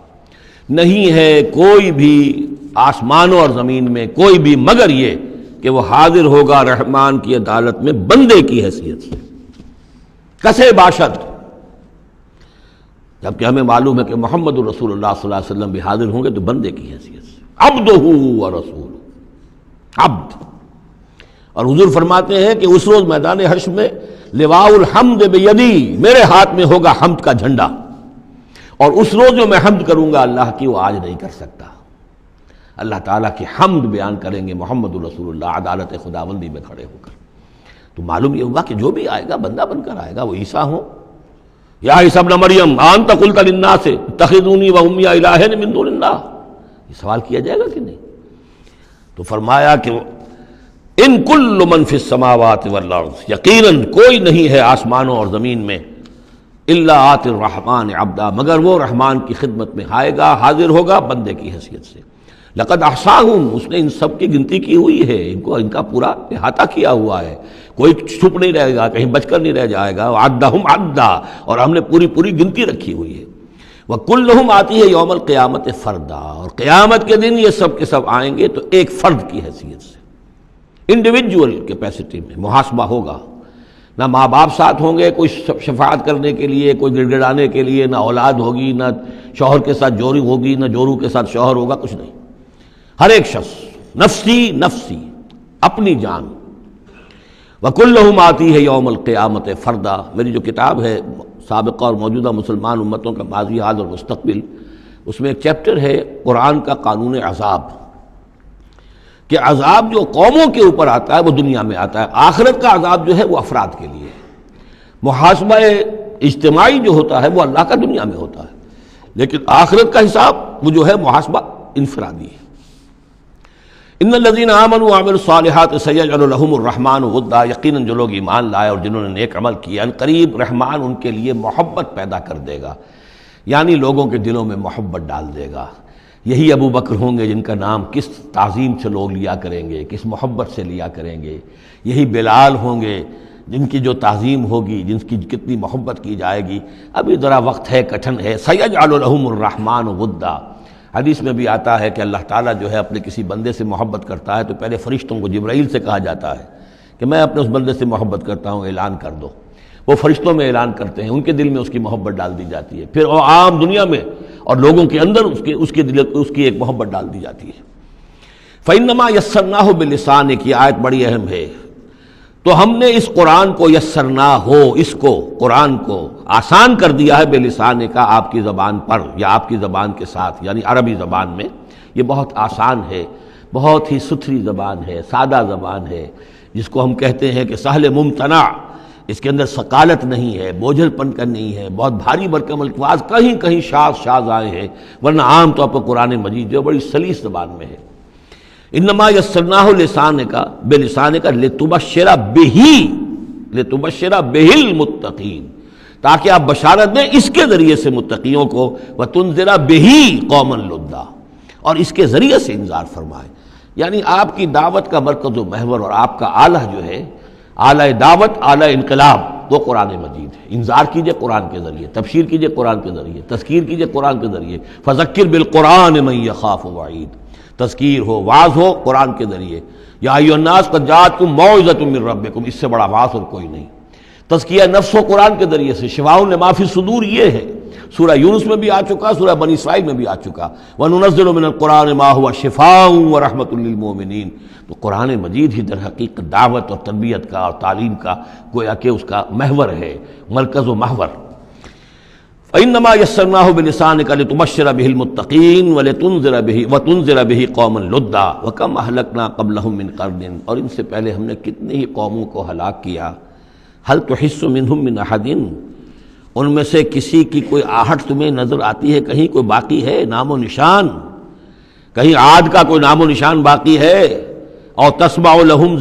نہیں ہے کوئی بھی آسمانوں اور زمین میں کوئی بھی مگر یہ کہ وہ حاضر ہوگا رحمان کی عدالت میں بندے کی حیثیت سے، کسے باشد، جبکہ ہمیں معلوم ہے کہ محمد رسول اللہ صلی اللہ علیہ وسلم بھی حاضر ہوں گے تو بندے کی حیثیت سے، عبدہ ورسول، عبد۔ اور حضور فرماتے ہیں کہ اس روز میدان حشر میں لواء الحمد بیدی، میرے ہاتھ میں ہوگا حمد کا جھنڈا، اور اس روز جو میں حمد کروں گا اللہ کی وہ آج نہیں کر سکتا۔ اللہ تعالیٰ کی حمد بیان کریں گے محمد الرسول اللہ عدالت خداوندی میں کھڑے ہو کر۔ تو معلوم یہ ہوا کہ جو بھی آئے گا بندہ بن کر آئے گا، وہ عیسیٰ ہوں یا عیسیٰ ابن مریم انت قلت للناس اتخذونی وامی الہین من دون اللہ، یہ سوال کیا جائے گا کہ نہیں؟ تو فرمایا کہ ان کل من فی السماوات والارض، یقیناً کوئی نہیں ہے آسمانوں اور زمین میں، الا آت الرحمن عبدا، مگر وہ رحمان کی خدمت میں آئے گا، حاضر ہوگا بندے کی حیثیت سے۔ لقد احصاہم، اس نے ان سب کی گنتی کی ہوئی ہے، ان کا پورا احاطہ کیا ہوا ہے، کوئی چھپ نہیں رہے گا، کہیں بچ کر نہیں رہ جائے گا۔ وعدہم عدا، اور ہم نے پوری گنتی رکھی ہوئی ہے۔ وکلہم آتی ہے یوم القیامت فردا، اور قیامت کے دن یہ سب کے سب آئیں گے تو ایک فرد کی حیثیت سے، انڈیویجول کیپیسٹی میں محاسبہ ہوگا۔ نہ ماں باپ ساتھ ہوں گے کوئی شفاعت کرنے کے لیے، کوئی گڑ گڑانے کے لیے، نہ اولاد ہوگی، نہ شوہر کے ساتھ جوری ہوگی، نہ جورو کے ساتھ شوہر ہوگا، کچھ نہیں۔ ہر ایک شخص نفسی نفسی، اپنی جان۔ وکلہم آتی ہے یوم القیامت فردا، میری جو کتاب ہے سابقہ اور موجودہ مسلمان امتوں کا ماضی، حال اور مستقبل، اس میں ایک چیپٹر ہے قرآن کا قانون عذاب، کہ عذاب جو قوموں کے اوپر آتا ہے وہ دنیا میں آتا ہے، آخرت کا عذاب جو ہے وہ افراد کے لیے، محاسبہ اجتماعی جو ہوتا ہے وہ اللہ کا دنیا میں ہوتا ہے، لیکن آخرت کا حساب وہ جو ہے محاسبہ انفرادی ہے۔ ان الذین آمنوا وعملوا الصالحات سیجعل لهم الرحمن ودا، یقیناً جو لوگ ایمان لائے اور جنہوں نے نیک عمل کیا، ان قریب رحمان ان کے لیے محبت پیدا کر دے گا، یعنی لوگوں کے دلوں میں محبت ڈال دے گا۔ یہی ابو بکر ہوں گے جن کا نام کس تعظیم سے لوگ لیا کریں گے، کس محبت سے لیا کریں گے۔ یہی بلال ہوں گے جن کی جو تعظیم ہوگی، جن کی کتنی محبت کی جائے گی۔ ابھی ذرا وقت ہے، کٹھن ہے۔ سیجعل لهم الرحمن ودا، حدیث میں بھی آتا ہے کہ اللہ تعالیٰ جو ہے اپنے کسی بندے سے محبت کرتا ہے تو پہلے فرشتوں کو، جبرائیل سے کہا جاتا ہے کہ میں اپنے اس بندے سے محبت کرتا ہوں، اعلان کر دو۔ وہ فرشتوں میں اعلان کرتے ہیں، ان کے دل میں اس کی محبت ڈال دی جاتی ہے، پھر وہ عام دنیا میں اور لوگوں کے اندر اس کی ایک محبت ڈال دی جاتی ہے۔ فَإِنَّمَا يَسَّرْنَاهُ بِلِسَانِكَ، یہ آیت بڑی اہم ہے۔ تو ہم نے اس قرآن کو یسرنا ہو، اس کو قرآن کو آسان کر دیا ہے، بلسان کا، آپ کی زبان پر یا آپ کی زبان کے ساتھ، یعنی عربی زبان میں۔ یہ بہت آسان ہے، بہت ہی ستھری زبان ہے، سادہ زبان ہے، جس کو ہم کہتے ہیں کہ سہل ممتنع، اس کے اندر ثقالت نہیں ہے، بوجھل پن کا نہیں ہے، بہت بھاری بھرکم الفاظ کہیں کہیں شاذ آئے ہیں، ورنہ عام طور پر قرآن مجید جو بڑی سلیس زبان میں ہے۔ انما یسرناہ لسانک، بلسانک لتبشر بہ المتقین، تاکہ آپ بشارت دیں اس کے ذریعے سے متقیوں کو، وتنذر بہ قوما لدا، اور اس کے ذریعے سے انذار فرمائے۔ یعنی آپ کی دعوت کا مرکز و محور اور آپ کا آلہ جو ہے، آلہ دعوت، آلہ انقلاب، وہ قرآن مجید ہے۔ انذار کیجئے قرآن کے ذریعے، تبشیر کیجئے قرآن کے ذریعے، تذکیر کیجئے قرآن کے ذریعے۔ فذکر بالقرآن من یخاف وعید، تذکیر ہو، وعظ ہو قرآن کے ذریعے۔ یا ایھا الناس قد جاءتکم موعظۃ من ربکم، اس سے بڑا وعظ اور کوئی نہیں۔ تزکیہ نفس و قرآن کے ذریعے سے، شفاء لما فی الصدور یہ ہے، سورہ یونس میں بھی آ چکا، سورہ بنی اسرائیل میں بھی آ چکا۔ وَنُنَزِّلُ مِنَ الْقُرْآنِ مَا هُوَ شِفَاءٌ وَرَحْمَةٌ لِّلْمُؤْمِنِينَ، تو قرآن مجید ہی در حقیقت دعوت اور تربیت کا اور تعلیم کا گویا کہ اس کا محور ہے، مرکز و محور۔ فَإِنَّمَا يَسَّرْنَاهُ بِلِسَانِكَ لِتُبَشِّرَ بِهِ الْمُتَّقِينَ وَتُنذِرَ بِهِ قَوْمًا لُدًّا وَكَمْ أَهْلَكْنَا قَبْلَهُم مِّن قَرْنٍ، اور ان سے پہلے ہم نے کتنی ہی قوموں کو ہلاک کیا۔ هَلْ تُحِسُّ مِنْهُم مِّنْ أَحَدٍ، ان میں سے کسی کی کوئی آہٹ تمہیں نظر آتی ہے؟ کہیں کوئی باقی ہے نام و نشان؟ کہیں عاد کا کوئی نام و نشان باقی ہے؟ اور تسمع لهم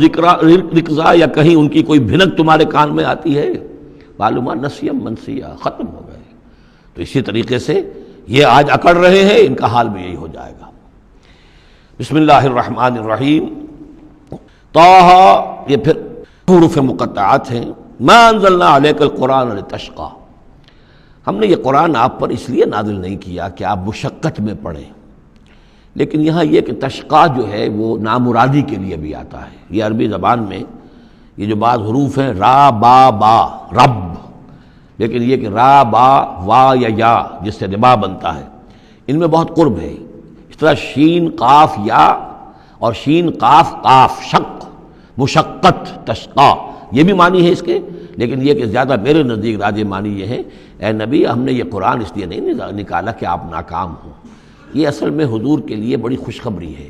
رکزا، یا کہیں ان کی کوئی بھنک تمہارے کان میں آتی ہے؟ معلومات نسیم منسیہ، ختم ہو گئے۔ تو اسی طریقے سے یہ آج اکڑ رہے ہیں، ان کا حال بھی یہی ہو جائے گا۔ بسم اللہ الرحمن الرحیم۔ طٰہٰ، یہ پھر حروف مقطعات ہیں۔ ما انزلنا علیک القرآن لتشقی، ہم نے یہ قرآن آپ پر اس لیے نازل نہیں کیا کہ آپ مشقت میں پڑھیں، لیکن یہاں یہ کہ تشقیٰ جو ہے وہ نامرادی کے لیے بھی آتا ہے۔ یہ عربی زبان میں یہ جو بعض حروف ہیں، را با با، رب، لیکن یہ کہ را با وا یا جس سے ربا بنتا ہے، ان میں بہت قرب ہے۔ اس طرح شین قاف یا اور شین قاف قاف، شق، مشقت، تشقیٰ، یہ بھی معنی ہے اس کے، لیکن یہ کہ زیادہ میرے نزدیک راجح معنی یہ ہے، اے نبی ہم نے یہ قرآن اس لیے نہیں نکالا کہ آپ ناکام ہوں، یہ اصل میں حضور کے لیے بڑی خوشخبری ہے،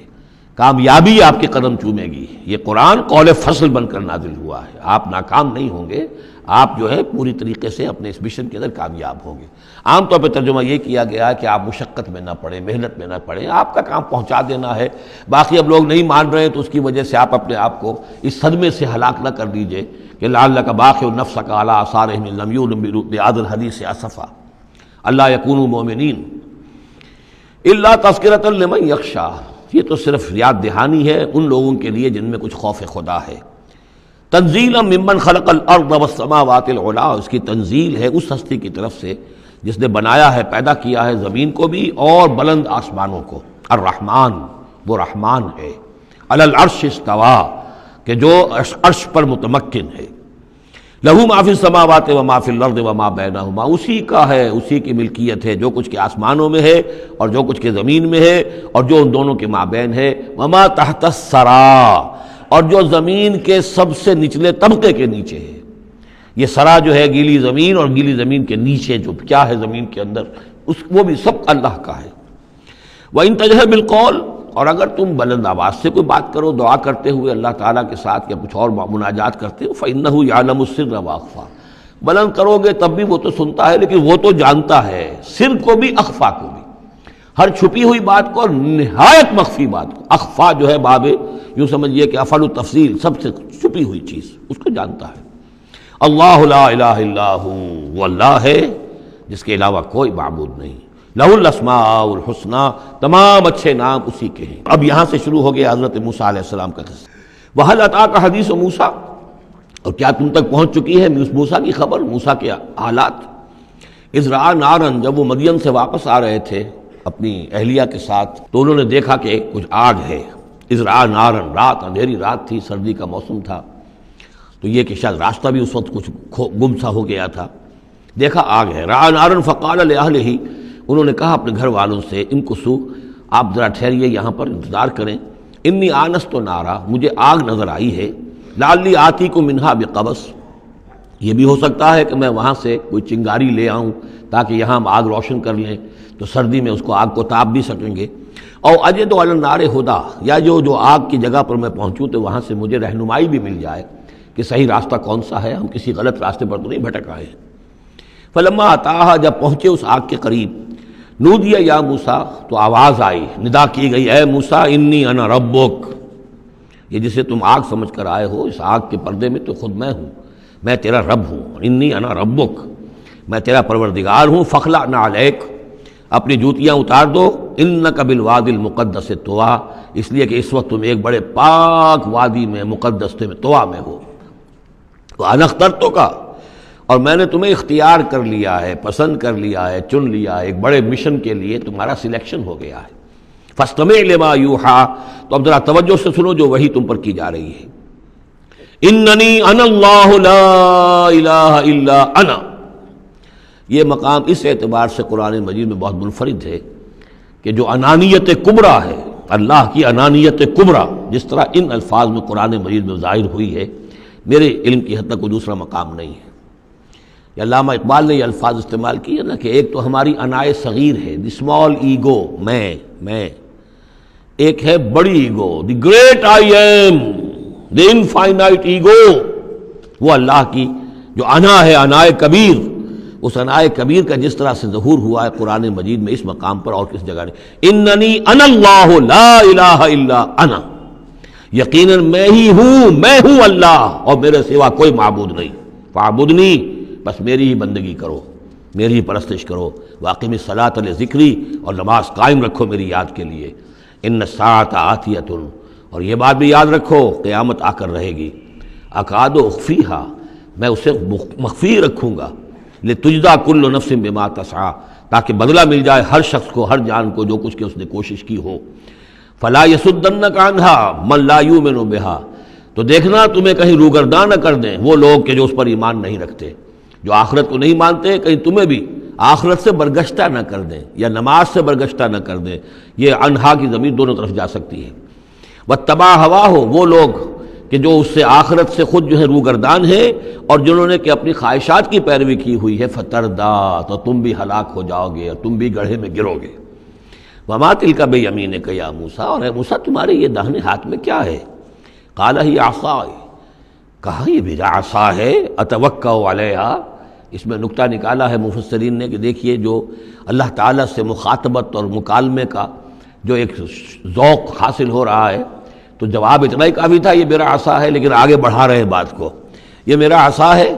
کامیابی آپ کے قدم چومے گی۔ یہ قرآن قول فصل بن کر نازل ہوا ہے، آپ ناکام نہیں ہوں گے، آپ جو ہے پوری طریقے سے اپنے اس مشن کے اندر کامیاب ہوں گے۔ عام طور پہ ترجمہ یہ کیا گیا ہے کہ آپ مشقت میں نہ پڑیں، محنت میں نہ پڑیں، آپ کا کام پہنچا دینا ہے، باقی اب لوگ نہیں مان رہے ہیں تو اس کی وجہ سے آپ اپنے آپ کو اس صدمے سے ہلاک نہ کر دیجئے کہ لعلک باخع نفسک علی آثارہم ان لم یؤمنوا بہذا الحدیث اسفا الا یکونوا مؤمنین الا تذکرۃ لمن یخشی۔ یہ تو صرف یاد دہانی ہے ان لوگوں کے لیے جن میں کچھ خوف خدا ہے۔ تنزیلا ممن خلق الارض والسماوات العلی، اس کی تنزیل ہے اس ہستی کی طرف سے جس نے بنایا ہے، پیدا کیا ہے زمین کو بھی اور بلند آسمانوں کو۔ الرحمن، وہ رحمان ہے، علی العرش استویٰ، کہ جو عرش پر متمکن ہے۔ لہ ما فی السماوات و ما فی الارض و ما بینہما، اسی کا ہے، اسی کی ملکیت ہے جو کچھ کے آسمانوں میں ہے اور جو کچھ کے زمین میں ہے اور جو ان دونوں کے مابین ہے۔ وما تحت الثریٰ، اور جو زمین کے سب سے نچلے طبقے کے نیچے ہے۔ یہ سرا جو ہے گیلی زمین، اور گیلی زمین کے نیچے جو کیا ہے زمین کے اندر، وہ بھی سب اللہ کا ہے۔ وَإِن تَجْهَرْ بِالْقَوْلِ، اور اگر تم بلند آواز سے کوئی بات کرو دعا کرتے ہوئے اللہ تعالیٰ کے ساتھ یا کچھ اور مناجات کرتے ہو، فَإِنَّهُ يَعْلَمُ السِّرَّ وَأَخْفَى، بلند کرو گے تب بھی وہ تو سنتا ہے، لیکن وہ تو جانتا ہے سر کو بھی اخفا کو بھی، ہر چھپی ہوئی بات کو اور نہایت مخفی بات کو۔ اخفا جو ہے باب یوں سمجھیے کہ افعل التفصیل، سب سے چھپی ہوئی چیز اس کو جانتا ہے۔ اللہ لا الہ الا ہو، وہ اللہ ہے جس کے علاوہ کوئی معبود نہیں۔ لہ الاسماء الحسنی، تمام اچھے نام اسی کے ہیں۔ اب یہاں سے شروع ہو گیا حضرت موسیٰ علیہ السلام کا قصہ۔ وَهَلْ أَتَاكَ حَدِيثُ موسیٰ، اور کیا تم تک پہنچ چکی ہے موسیٰ کی خبر، موسیٰ کے حالات۔ اذ رأى نارا، جب وہ مدین سے واپس آ رہے تھے اپنی اہلیہ کے ساتھ تو انہوں نے دیکھا کہ کچھ آگ ہے۔ اذ رأى نارا، رات، اندھیری رات تھی، سردی کا موسم تھا، تو یہ کہ شاید راستہ بھی اس وقت کچھ گم سا ہو گیا تھا۔ دیکھا آگ ہے۔ رأى نارا فقال لأهله، انہوں نے کہا اپنے گھر والوں سے، امکثوا، آپ ذرا ٹھہریے یہاں پر انتظار کریں، انی آنست نارا، مجھے آگ نظر آئی ہے، لعلی آتیکم منہا بقبس، یہ بھی ہو سکتا ہے کہ میں وہاں سے کوئی چنگاری لے آؤں تاکہ یہاں ہم آگ روشن کر لیں تو سردی میں اس کو آگ کو تاپ بھی سکیں گے۔ او اجد علی النار ہدی، یا جو آگ کی جگہ پر میں پہنچوں تو وہاں سے مجھے رہنمائی بھی مل جائے کہ صحیح راستہ کون سا ہے، ہم کسی غلط راستے پر تو نہیں بھٹک آئے۔ فلما اتاہا، جب پہنچے اس آگ کے قریب، نودی یا موسیٰ، تو آواز آئی، ندا کی گئی، اے موسیٰ انی انا ربک، یہ جسے تم آگ سمجھ کر آئے ہو، اس آگ کے پردے میں تو خود میں ہوں، میں تیرا رب ہوں، انی انا ربک، میں تیرا پروردگار ہوں، فخلع نعلیک، اپنی جوتیاں اتار دو، انک بالوادی المقدس طویٰ، اس لیے کہ اس وقت تم ایک بڑے پاک وادی میں، مقدس میں، طویٰ میں ہو۔ وَأَنَا اخْتَرْتُکَ، اور میں نے تمہیں اختیار کر لیا ہے، پسند کر لیا ہے، چن لیا ہے، ایک بڑے مشن کے لیے تمہارا سلیکشن ہو گیا ہے۔ فَاسْتَمِعْ لِمَا یُوحَىٰ، تو اب ذرا توجہ سے سنو جو وحی تم پر کی جا رہی ہے۔ اننی انا اللہ لا الہ الا انا، یہ مقام اس اعتبار سے قرآن مجید میں بہت منفرد ہے کہ جو انانیت کبریٰ ہے، اللہ کی انانیت کبریٰ جس طرح ان الفاظ میں قرآن مجید میں ظاہر ہوئی ہے، میرے علم کی حد تک کوئی دوسرا مقام نہیں ہے۔ علامہ اقبال نے یہ الفاظ استعمال کیے نا کہ ایک تو ہماری انائے صغیر ہے، دی اسمال ایگو، میں، ایک ہے بڑی ego, the great I am, the infinite ego, وہ اللہ کی جو انا ہے، انائے کبیر، اس انائے کبیر کا جس طرح سے ظہور ہوا ہے قرآن مجید میں اس مقام پر اور کس جگہ نہیں۔ اننی انا اللہ لا الہ الا انا، یقیناً میں ہی ہوں، میں ہوں اللہ اور میرے سوا کوئی معبود نہیں، فاعبدنی، بس میری ہی بندگی کرو، میری ہی پرستش کرو، واقم الصلاۃ لذکری، اور نماز قائم رکھو میری یاد کے لیے، ان الساعۃ آتیۃ، اور یہ بات بھی یاد رکھو قیامت آ کر رہے گی، اکاد اخفیہا، میں اسے مخفی رکھوں گا، لتجزی کل نفس بما تسعی، تاکہ بدلہ مل جائے ہر شخص کو، ہر جان کو جو کچھ کہ اس نے کوشش کی ہو۔ فلا یصدنک عنہا من لا یؤمن بہا، تو دیکھنا تمہیں کہیں روگردان نہ کر دیں وہ لوگ کہ جو اس پر ایمان نہیں رکھتے، جو آخرت کو نہیں مانتے، کہیں تمہیں بھی آخرت سے برگشتہ نہ کر دیں یا نماز سے برگشتہ نہ کر دیں۔ یہ انہا کی ضمیر دونوں طرف جا سکتی ہے۔ واتبع ہواہ، وہ لوگ کہ جو اس سے آخرت سے خود جو ہے روگردان ہے اور جنہوں نے کہ اپنی خواہشات کی پیروی کی ہوئی ہے، فتردا، تو تم بھی ہلاک ہو جاؤ گے اور تم بھی گڑھے میں گرو گے۔ وما تلک بیمینک یا موسیٰ، اور اے موسیٰ تمہارے یہ داہنے ہاتھ میں کیا ہے؟ قال ہی عصائی، کہا یہ میرا عصا ہے، اتوکأ علیہا۔ اس میں نکتہ نکالا ہے مفسرین نے کہ دیکھیے جو اللہ تعالیٰ سے مخاطبت اور مکالمے کا جو ایک ذوق حاصل ہو رہا ہے، تو جواب اتنا ہی کافی تھا یہ میرا عصا ہے، لیکن آگے بڑھا رہے بات کو، یہ میرا عصا ہے،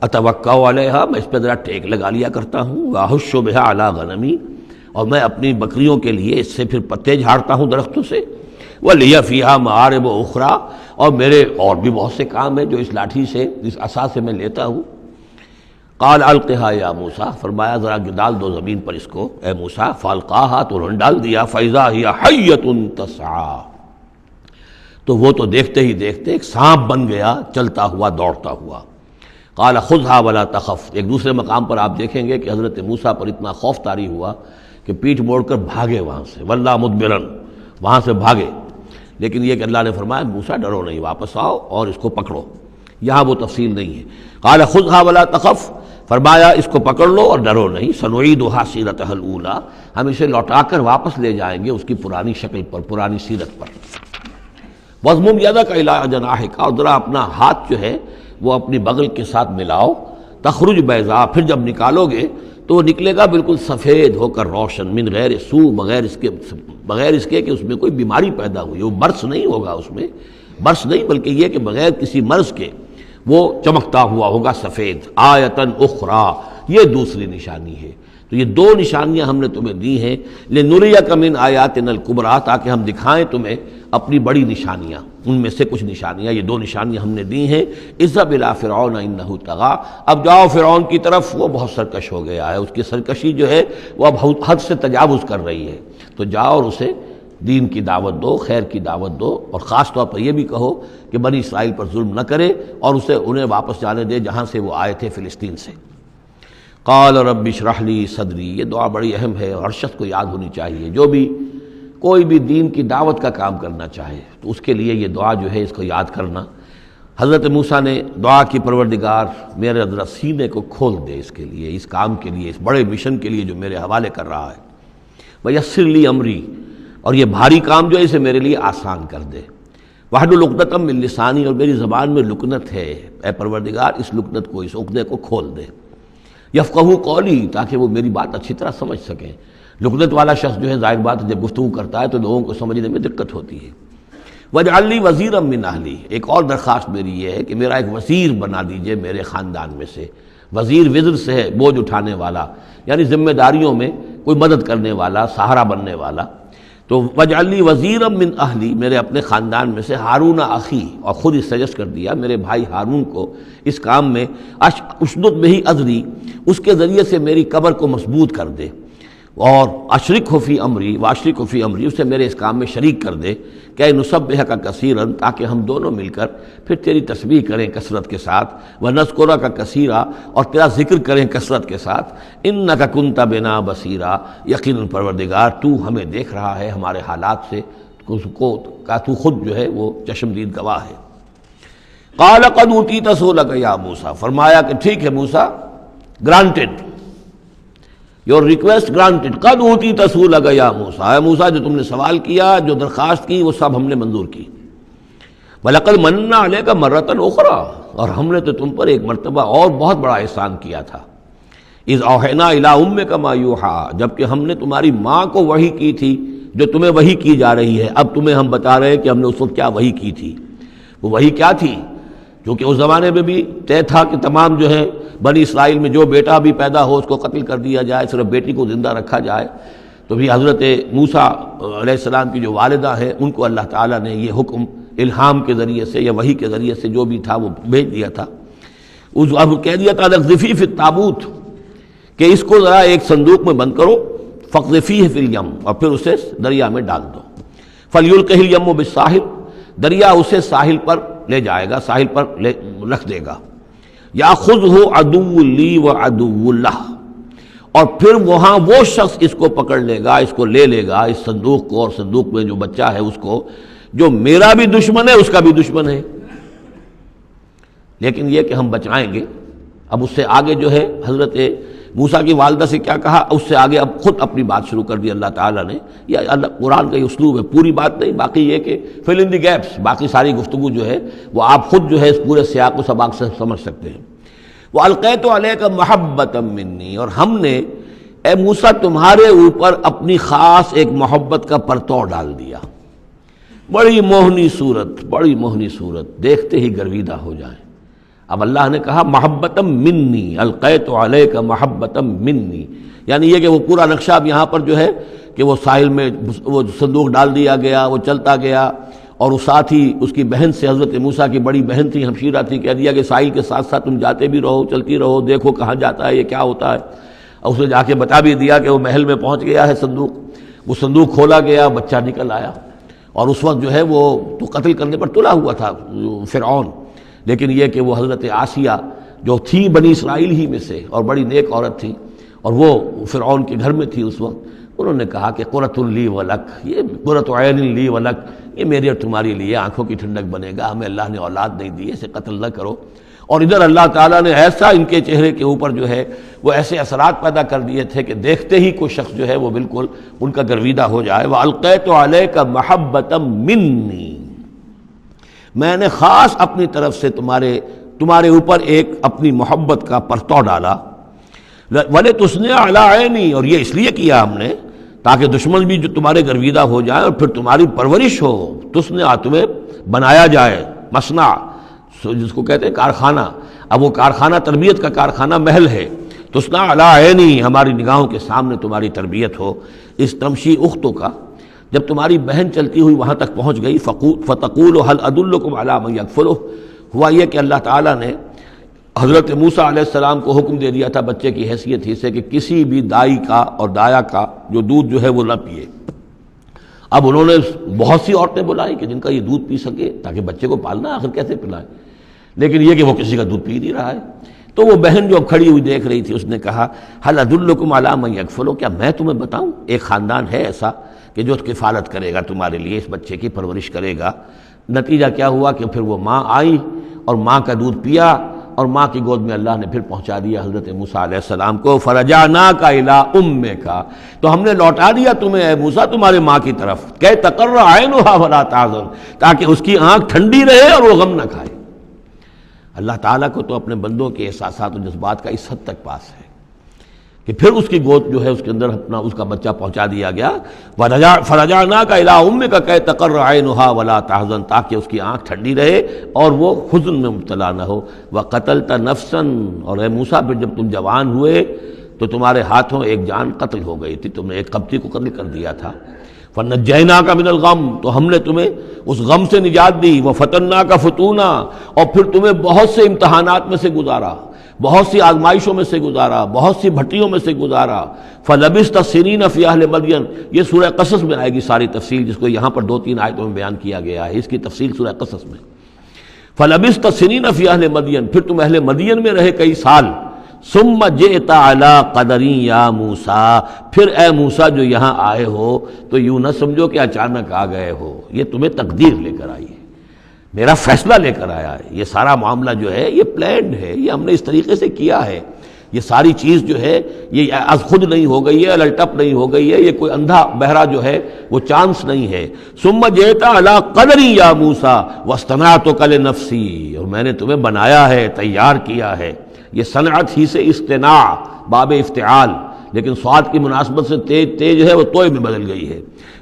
اتوکأ علیہا، میں اس پہ ذرا ٹیک لگا لیا کرتا ہوں، واحش بہا علی غنمی، اور میں اپنی بکریوں کے لیے اس سے پھر پتے جھاڑتا ہوں درختوں سے، وَلِيَ فِيهَا مَآرِبُ أُخْرَى، اور میرے اور بھی بہت سے کام ہیں جو اس لاٹھی سے، اس عصا سے میں لیتا ہوں۔ قال القها یا موسیٰ، فرمایا ذرا ڈال دو زمین پر اس کو اے موسیٰ، فالقاها، تو انہوں نے ڈال دیا، فَإِذَا هِيَ حَيَّةٌ تَسْعَىٰ، تو وہ تو دیکھتے ہی دیکھتے ایک سانپ بن گیا، چلتا ہوا دوڑتا ہوا۔ قال خذها ولا تخف، ایک دوسرے مقام پر آپ دیکھیں گے کہ حضرت موسیٰ پر اتنا خوف طاری ہوا کہ پیٹھ موڑ کر بھاگے وہاں سے، وَلَّا مُدْبِرًا، وہاں سے بھاگے، لیکن یہ کہ اللہ نے فرمایا موسیٰ ڈرو نہیں، واپس آؤ اور اس کو پکڑو، یہاں وہ تفصیل نہیں ہے۔ قال خذها ولا تخف، فرمایا اس کو پکڑ لو اور ڈرو نہیں، سنعیدها سیرتها الاولیٰ، ہم اسے لوٹا کر واپس لے جائیں گے اس کی پرانی شکل پر، پرانی سیرت پر۔ وَاضْمُمْ يَدَكَ إِلَىٰ جَنَاحِكَ، اور ذرا اپنا ہاتھ جو ہے وہ اپنی بغل کے ساتھ ملاؤ، تخرج بیضاء، پھر جب نکالو گے تو وہ نکلے گا بالکل سفید ہو کر روشن، من غیر سو، بغیر اس کے کہ اس میں کوئی بیماری پیدا ہوئی، وہ برس نہیں ہوگا، اس میں برس نہیں بلکہ یہ کہ بغیر کسی مرض کے وہ چمکتا ہوا ہوگا سفید۔ آیتن اخری، یہ دوسری نشانی ہے۔ تو یہ دو نشانیاں ہم نے تمہیں دی ہیں، لنریک من آیاتنا الکبریٰ، تاکہ ہم دکھائیں تمہیں اپنی بڑی نشانیاں، ان میں سے کچھ نشانیاں، یہ دو نشانیاں ہم نے دی ہیں۔ اذهب الی فرعون انہ طغیٰ، اب جاؤ فرعون کی طرف، وہ بہت سرکش ہو گیا ہے، اس کی سرکشی جو ہے وہ اب حد سے تجاوز کر رہی ہے، تو جاؤ اور اسے دین کی دعوت دو، خیر کی دعوت دو، اور خاص طور پر یہ بھی کہو کہ بنی اسرائیل پر ظلم نہ کرے اور انہیں واپس جانے دے جہاں سے وہ آئے تھے، فلسطین سے۔ قال رب اشرح لی صدری، یہ دعا بڑی اہم ہے، ہر شخص کو یاد ہونی چاہیے، جو بھی کوئی بھی دین کی دعوت کا کام کرنا چاہے تو اس کے لیے یہ دعا جو ہے اس کو یاد کرنا۔ حضرت موسیٰ نے دعا کی، پروردگار میرے ذرا سینے کو کھول دے اس کے لیے، اس کام کے لیے، اس بڑے مشن کے لیے جو میرے حوالے کر رہا ہے۔ وَيَسِّرْ لِي أَمْرِي، اور یہ بھاری کام جو ہے اسے میرے لیے آسان کر دے۔ وَاحْلُلْ عُقْدَةً مِّن لِّسَانِي، اور میری زبان میں لکنت ہے، اے پروردگار اس لکنت کو، اس عقدے کو کھول دے۔ یفقہوا قولی، تاکہ وہ میری بات اچھی طرح سمجھ سکیں۔ لکنت والا شخص جو ہے ظاہر بات ہے جب گفتگو کرتا ہے تو لوگوں کو سمجھنے میں دقت ہوتی ہے۔ وَاجْعَلْ لِي وَزِيرًا مِّنْ أَهْلِي، ایک اور درخواست میری یہ ہے کہ میرا ایک وزیر بنا دیجئے میرے خاندان میں سے۔ وزیر وزر سے ہے بوجھ اٹھانے والا، یعنی ذمہ داریوں میں کوئی مدد کرنے والا، سہارا بننے والا۔ تو وَاجْعَلْ لِي وَزِيرًا مِّنْ أَهْلِي، میرے اپنے خاندان میں سے، ہارون اخی، اور خود اس سجیسٹ کر دیا میرے بھائی ہارون کو اس کام میں، اشدد بہ اذری، اس کے ذریعے سے میری کمر کو مضبوط کر دے، اور اشرکہ فی امری، واشرکہ فی امری، اسے میرے اس کام میں شریک کر دے، کہ نسبحک کثیرا، تاکہ ہم دونوں مل کر پھر تیری تسبیح کریں کثرت کے ساتھ، ونذکرک کثیرا، اور تیرا ذکر کریں کثرت کے ساتھ، انک کنت بنا بصیرا، یقیناً پروردگار تو ہمیں دیکھ رہا ہے ہمارے حالات سے، تو خود جو ہے وہ چشمدید گواہ ہے۔ قال قد اوتیت سؤلک یا موسیٰ، فرمایا کہ ٹھیک ہے موسیٰ، گرانٹڈ، یور ریکویسٹ گرانٹڈ، قد اوتیت سؤلک یا موسیٰ، اے موسیٰ جو تم نے سوال کیا، جو درخواست کی، وہ سب ہم نے منظور کی۔ وَلَقَدْ مَنَّا عَلَيْكَ مَرَّةً أُخْرَىٰ، اور ہم نے تو تم پر ایک مرتبہ اور بہت بڑا احسان کیا تھا۔ اِذْ أَوْحَيْنَا إِلَىٰ أُمِّكَ مَا يُوحَىٰ، جبکہ ہم نے تمہاری ماں کو وحی کی تھی جو تمہیں وحی کی جا رہی ہے۔ اب تمہیں ہم بتا رہے ہیں کہ ہم نے اس وقت کیا وحی کی تھی۔ وہ وحی کیا تھی؟ کیونکہ اس زمانے میں بھی طے تھا کہ تمام جو ہے بنی اسرائیل میں جو بیٹا بھی پیدا ہو اس کو قتل کر دیا جائے، صرف بیٹی کو زندہ رکھا جائے۔ تو بھی حضرت موسیٰ علیہ السلام کی جو والدہ ہیں ان کو اللہ تعالیٰ نے یہ حکم الہام کے ذریعے سے یا وحی کے ذریعے سے جو بھی تھا وہ بھیج دیا تھا۔ اب کہہ دیا تھا اقذفیہ فی التابوت، کہ اس کو ذرا ایک صندوق میں بند کرو، فاقذفیہ فی الیم، اور پھر اسے دریا میں ڈال دو۔ فلیلقہ الیم بالساحل، دریا اسے ساحل پر لے جائے گا، ساحل پر رکھ دے گا۔ یاخذہ عدو لی و عدو لہ، اور پھر وہاں وہ شخص اس کو پکڑ لے گا، اس کو لے لے گا، اس صندوق کو، اور صندوق میں جو بچہ ہے اس کو، جو میرا بھی دشمن ہے اس کا بھی دشمن ہے، لیکن یہ کہ ہم بچائیں گے۔ اب اس سے آگے جو ہے حضرت موسیٰ کی والدہ سے کیا کہا، اس سے آگے اب خود اپنی بات شروع کر دی اللہ تعالیٰ نے. یہ اللہ قرآن کا یہ اسلوب ہے، پوری بات نہیں، باقی یہ کہ فل ان دی گیپس، باقی ساری گفتگو جو ہے وہ آپ خود جو ہے اس پورے سیاق و سباق سے سمجھ سکتے ہیں. وَأَلْقَيْتُ عَلَيْكَ مَحَبَّةً مِّنِّي، اور ہم نے اے موسیٰ تمہارے اوپر اپنی خاص ایک محبت کا پرتو ڈال دیا. بڑی موہنی صورت، بڑی موہنی صورت، دیکھتے ہی گرویدہ ہو جائیں. اب اللہ نے کہا محبتم منی، القیت علیک محبتم منی، یعنی یہ کہ وہ پورا نقشہ اب یہاں پر جو ہے کہ وہ ساحل میں وہ صندوق ڈال دیا گیا، وہ چلتا گیا، اور اس ساتھ ہی اس کی بہن سے، حضرت موسیٰ کی بڑی بہن تھی، ہمشیرہ تھی، کہہ دیا کہ ساحل کے ساتھ ساتھ تم جاتے بھی رہو، چلتی رہو، دیکھو کہاں جاتا ہے، یہ کیا ہوتا ہے. اور اس نے جا کے بتا بھی دیا کہ وہ محل میں پہنچ گیا ہے صندوق. وہ صندوق کھولا گیا، بچہ نکل آیا، اور اس وقت جو ہے وہ تو قتل کرنے پر تلا ہوا تھا فرعون، لیکن یہ کہ وہ حضرت آسیہ جو تھی بنی اسرائیل ہی میں سے اور بڑی نیک عورت تھی، اور وہ فرعون کے گھر میں تھی اس وقت، انہوں نے کہا کہ قرۃ لی ولک، یہ قرۃ عین لی ولک، یہ میری اور تمہاری لیے آنکھوں کی ٹھنڈک بنے گا، ہمیں اللہ نے اولاد نہیں دی، اسے قتل نہ کرو. اور ادھر اللہ تعالیٰ نے ایسا ان کے چہرے کے اوپر جو ہے وہ ایسے اثرات پیدا کر دیے تھے کہ دیکھتے ہی کوئی شخص جو ہے وہ بالکل ان کا گرویدہ ہو جائے. وَأَلْقَيْتُ عَلَيْكَ مَحَبَّةً مِّنِّي، میں نے خاص اپنی طرف سے تمہارے اوپر ایک اپنی محبت کا پرتو ڈالا. وَلِتُصْنِعَ عَلَىٰ عَيْنِي، اور یہ اس لیے کیا ہم نے تاکہ دشمن بھی جو تمہارے گرویدہ ہو جائیں اور پھر تمہاری پرورش ہو. تُصْنِعَ، تمہیں بنایا جائے، مصنع جس کو کہتے ہیں کارخانہ. اب وہ کارخانہ تربیت کا کارخانہ محل ہے. تُصْنَعَ عَلَىٰ عَيْنِي، ہماری نگاہوں کے سامنے تمہاری تربیت ہو. اس تمشی اختوں کا جب تمہاری بہن چلتی ہوئی وہاں تک پہنچ گئی، فَتَقُولُ هَلْ أَدُلُّكُمْ عَلَىٰ مَن يَكْفُلُهُ، ہوا یہ کہ اللہ تعالیٰ نے حضرت موسیٰ علیہ السلام کو حکم دے دیا تھا بچے کی حیثیت ہی سے کہ کسی بھی دائی کا اور دایا کا جو دودھ جو ہے وہ نہ پیے. اب انہوں نے بہت سی عورتیں بلائی کہ جن کا یہ دودھ پی سکے، تاکہ بچے کو پالنا آخر کیسے پلائے، لیکن یہ کہ وہ کسی کا دودھ پی نہیں رہا ہے. تو وہ بہن جو اب کھڑی ہوئی دیکھ رہی تھی، اس نے کہا هل ادلکم علی من یکفلہ، کیا میں تمہیں بتاؤں ایک خاندان ہے ایسا کہ جو کفالت کرے گا تمہارے لیے، اس بچے کی پرورش کرے گا. نتیجہ کیا ہوا کہ پھر وہ ماں آئی اور ماں کا دودھ پیا، اور ماں کی گود میں اللہ نے پھر پہنچا دیا حضرت موسیٰ علیہ السلام کو. فرجعناک الی امک، تو ہم نے لوٹا دیا تمہیں اے موسیٰ تمہارے ماں کی طرف، کہ تقر عینھا ولا تحزن، تاکہ اس کی آنکھ ٹھنڈی رہے اور وہ غم نہ کھائے. اللہ تعالیٰ کو تو اپنے بندوں کے احساسات و جذبات کا اس حد تک پاس ہے کہ پھر اس کی گود جو ہے اس کے اندر اپنا اس کا بچہ پہنچا دیا گیا. فرجعناک الی امک کہ تقر عینھا ولا تحزن، تاکہ اس کی آنکھ ٹھنڈی رہے اور وہ حزن میں مبتلا نہ ہو. وقتلت نفسا، اور اے موسیٰ پھر جب تم جوان ہوئے تو تمہارے ہاتھوں ایک جان قتل ہو گئی تھی، تم نے ایک قبطی کو قتل کر دیا تھا. فنجیناک من الغم، تو ہم نے تمہیں اس غم سے نجات دی. وفتناک فتونا، اور پھر تمہیں بہت سے امتحانات میں سے گزارا، بہت سی آزمائشوں میں سے گزارا، بہت سی بھٹیوں میں سے گزارا. فلبثت سنین فی اہل مدین، یہ سورہ قصص میں آئے گی ساری تفصیل، جس کو یہاں پر 2-3 آیتوں میں بیان کیا گیا ہے، اس کی تفصیل سورہ قصص میں. فلبثت سنین فی اہل مدین، پھر تم اہل مدین میں رہے کئی سال. ثم جئت علی قدری یا موسیٰ، پھر اے موسیٰ جو یہاں آئے ہو تو یوں نہ سمجھو کہ اچانک آ گئے ہو، یہ تمہیں تقدیر لے کر آئی ہے، میرا فیصلہ لے کر آیا ہے. یہ سارا معاملہ جو ہے یہ پلانڈ ہے، یہ ہم نے اس طریقے سے کیا ہے. یہ ساری چیز جو ہے یہ از خود نہیں ہو گئی ہے، الٹپ نہیں ہو گئی ہے، یہ کوئی اندھا بہرا جو ہے وہ چانس نہیں ہے. ثم جئت علی قدری یا موسیٰ واصطنعتک لنفسی، اور میں نے تمہیں بنایا ہے، تیار کیا ہے. یہ صنعت ہی سے اصطناع باب افتعال، لیکن صاد کی مناسبت سے تیج ہے وہ توئے میں بدل گئی ہے.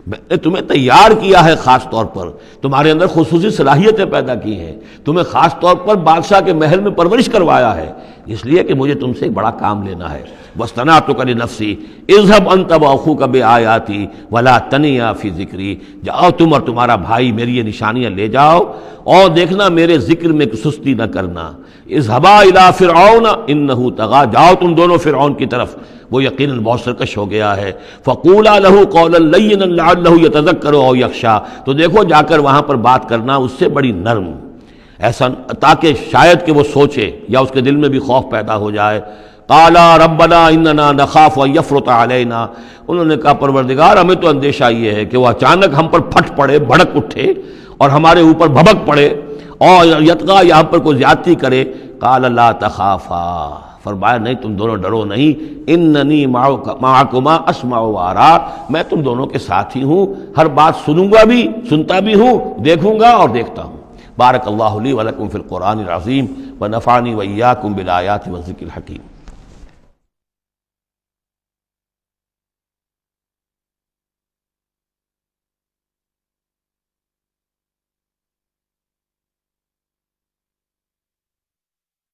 میں نے تمہیں تیار کیا ہے، خاص طور پر تمہارے اندر خصوصی صلاحیتیں پیدا کی ہیں، تمہیں خاص طور پر بادشاہ کے محل میں پرورش کروایا ہے، اس لیے کہ مجھے تم سے ایک بڑا کام لینا ہے. واصطنعتک لنفسی اذهب انت واخوک بآیاتی ولا تنیا فی ذکری، جاؤ تم اور تمہارا بھائی میری یہ نشانیاں لے جاؤ اور دیکھنا میرے ذکر میں سستی نہ کرنا. اذهبا الی فرعون انه طغى، جاؤ تم دونوں فرعون کی طرف، وہ یقیناً بہت سرکش ہو گیا ہے. فقولا له قولا لینا لعله يتذکر او یخشی، تو دیکھو جا کر وہاں پر بات کرنا اس سے بڑی نرم، ایسا تاکہ شاید کہ وہ سوچے یا اس کے دل میں بھی خوف پیدا ہو جائے. قالا ربنا اننا نخاف ان یفرط علینا، انہوں نے کہا پروردگار ہمیں تو اندیشہ یہ ہے کہ وہ اچانک ہم پر پھٹ پڑے، بھڑک اٹھے اور ہمارے اوپر بھبک پڑے اور یطغی یا ہم پر کوئی زیادتی کرے. قال لا تخافا، فرمایا نہیں تم دونوں ڈرو نہیں، اننی معکما اسمع و ارا، میں تم دونوں کے ساتھ ہی ہوں، ہر بات سنوں گا بھی، سنتا بھی ہوں، دیکھوں گا اور دیکھتا ہوں۔ بارک اللہ لی ولکم فی القرآن العظیم ونفعنی وإیاکم بالآیات والذکر الحکیم۔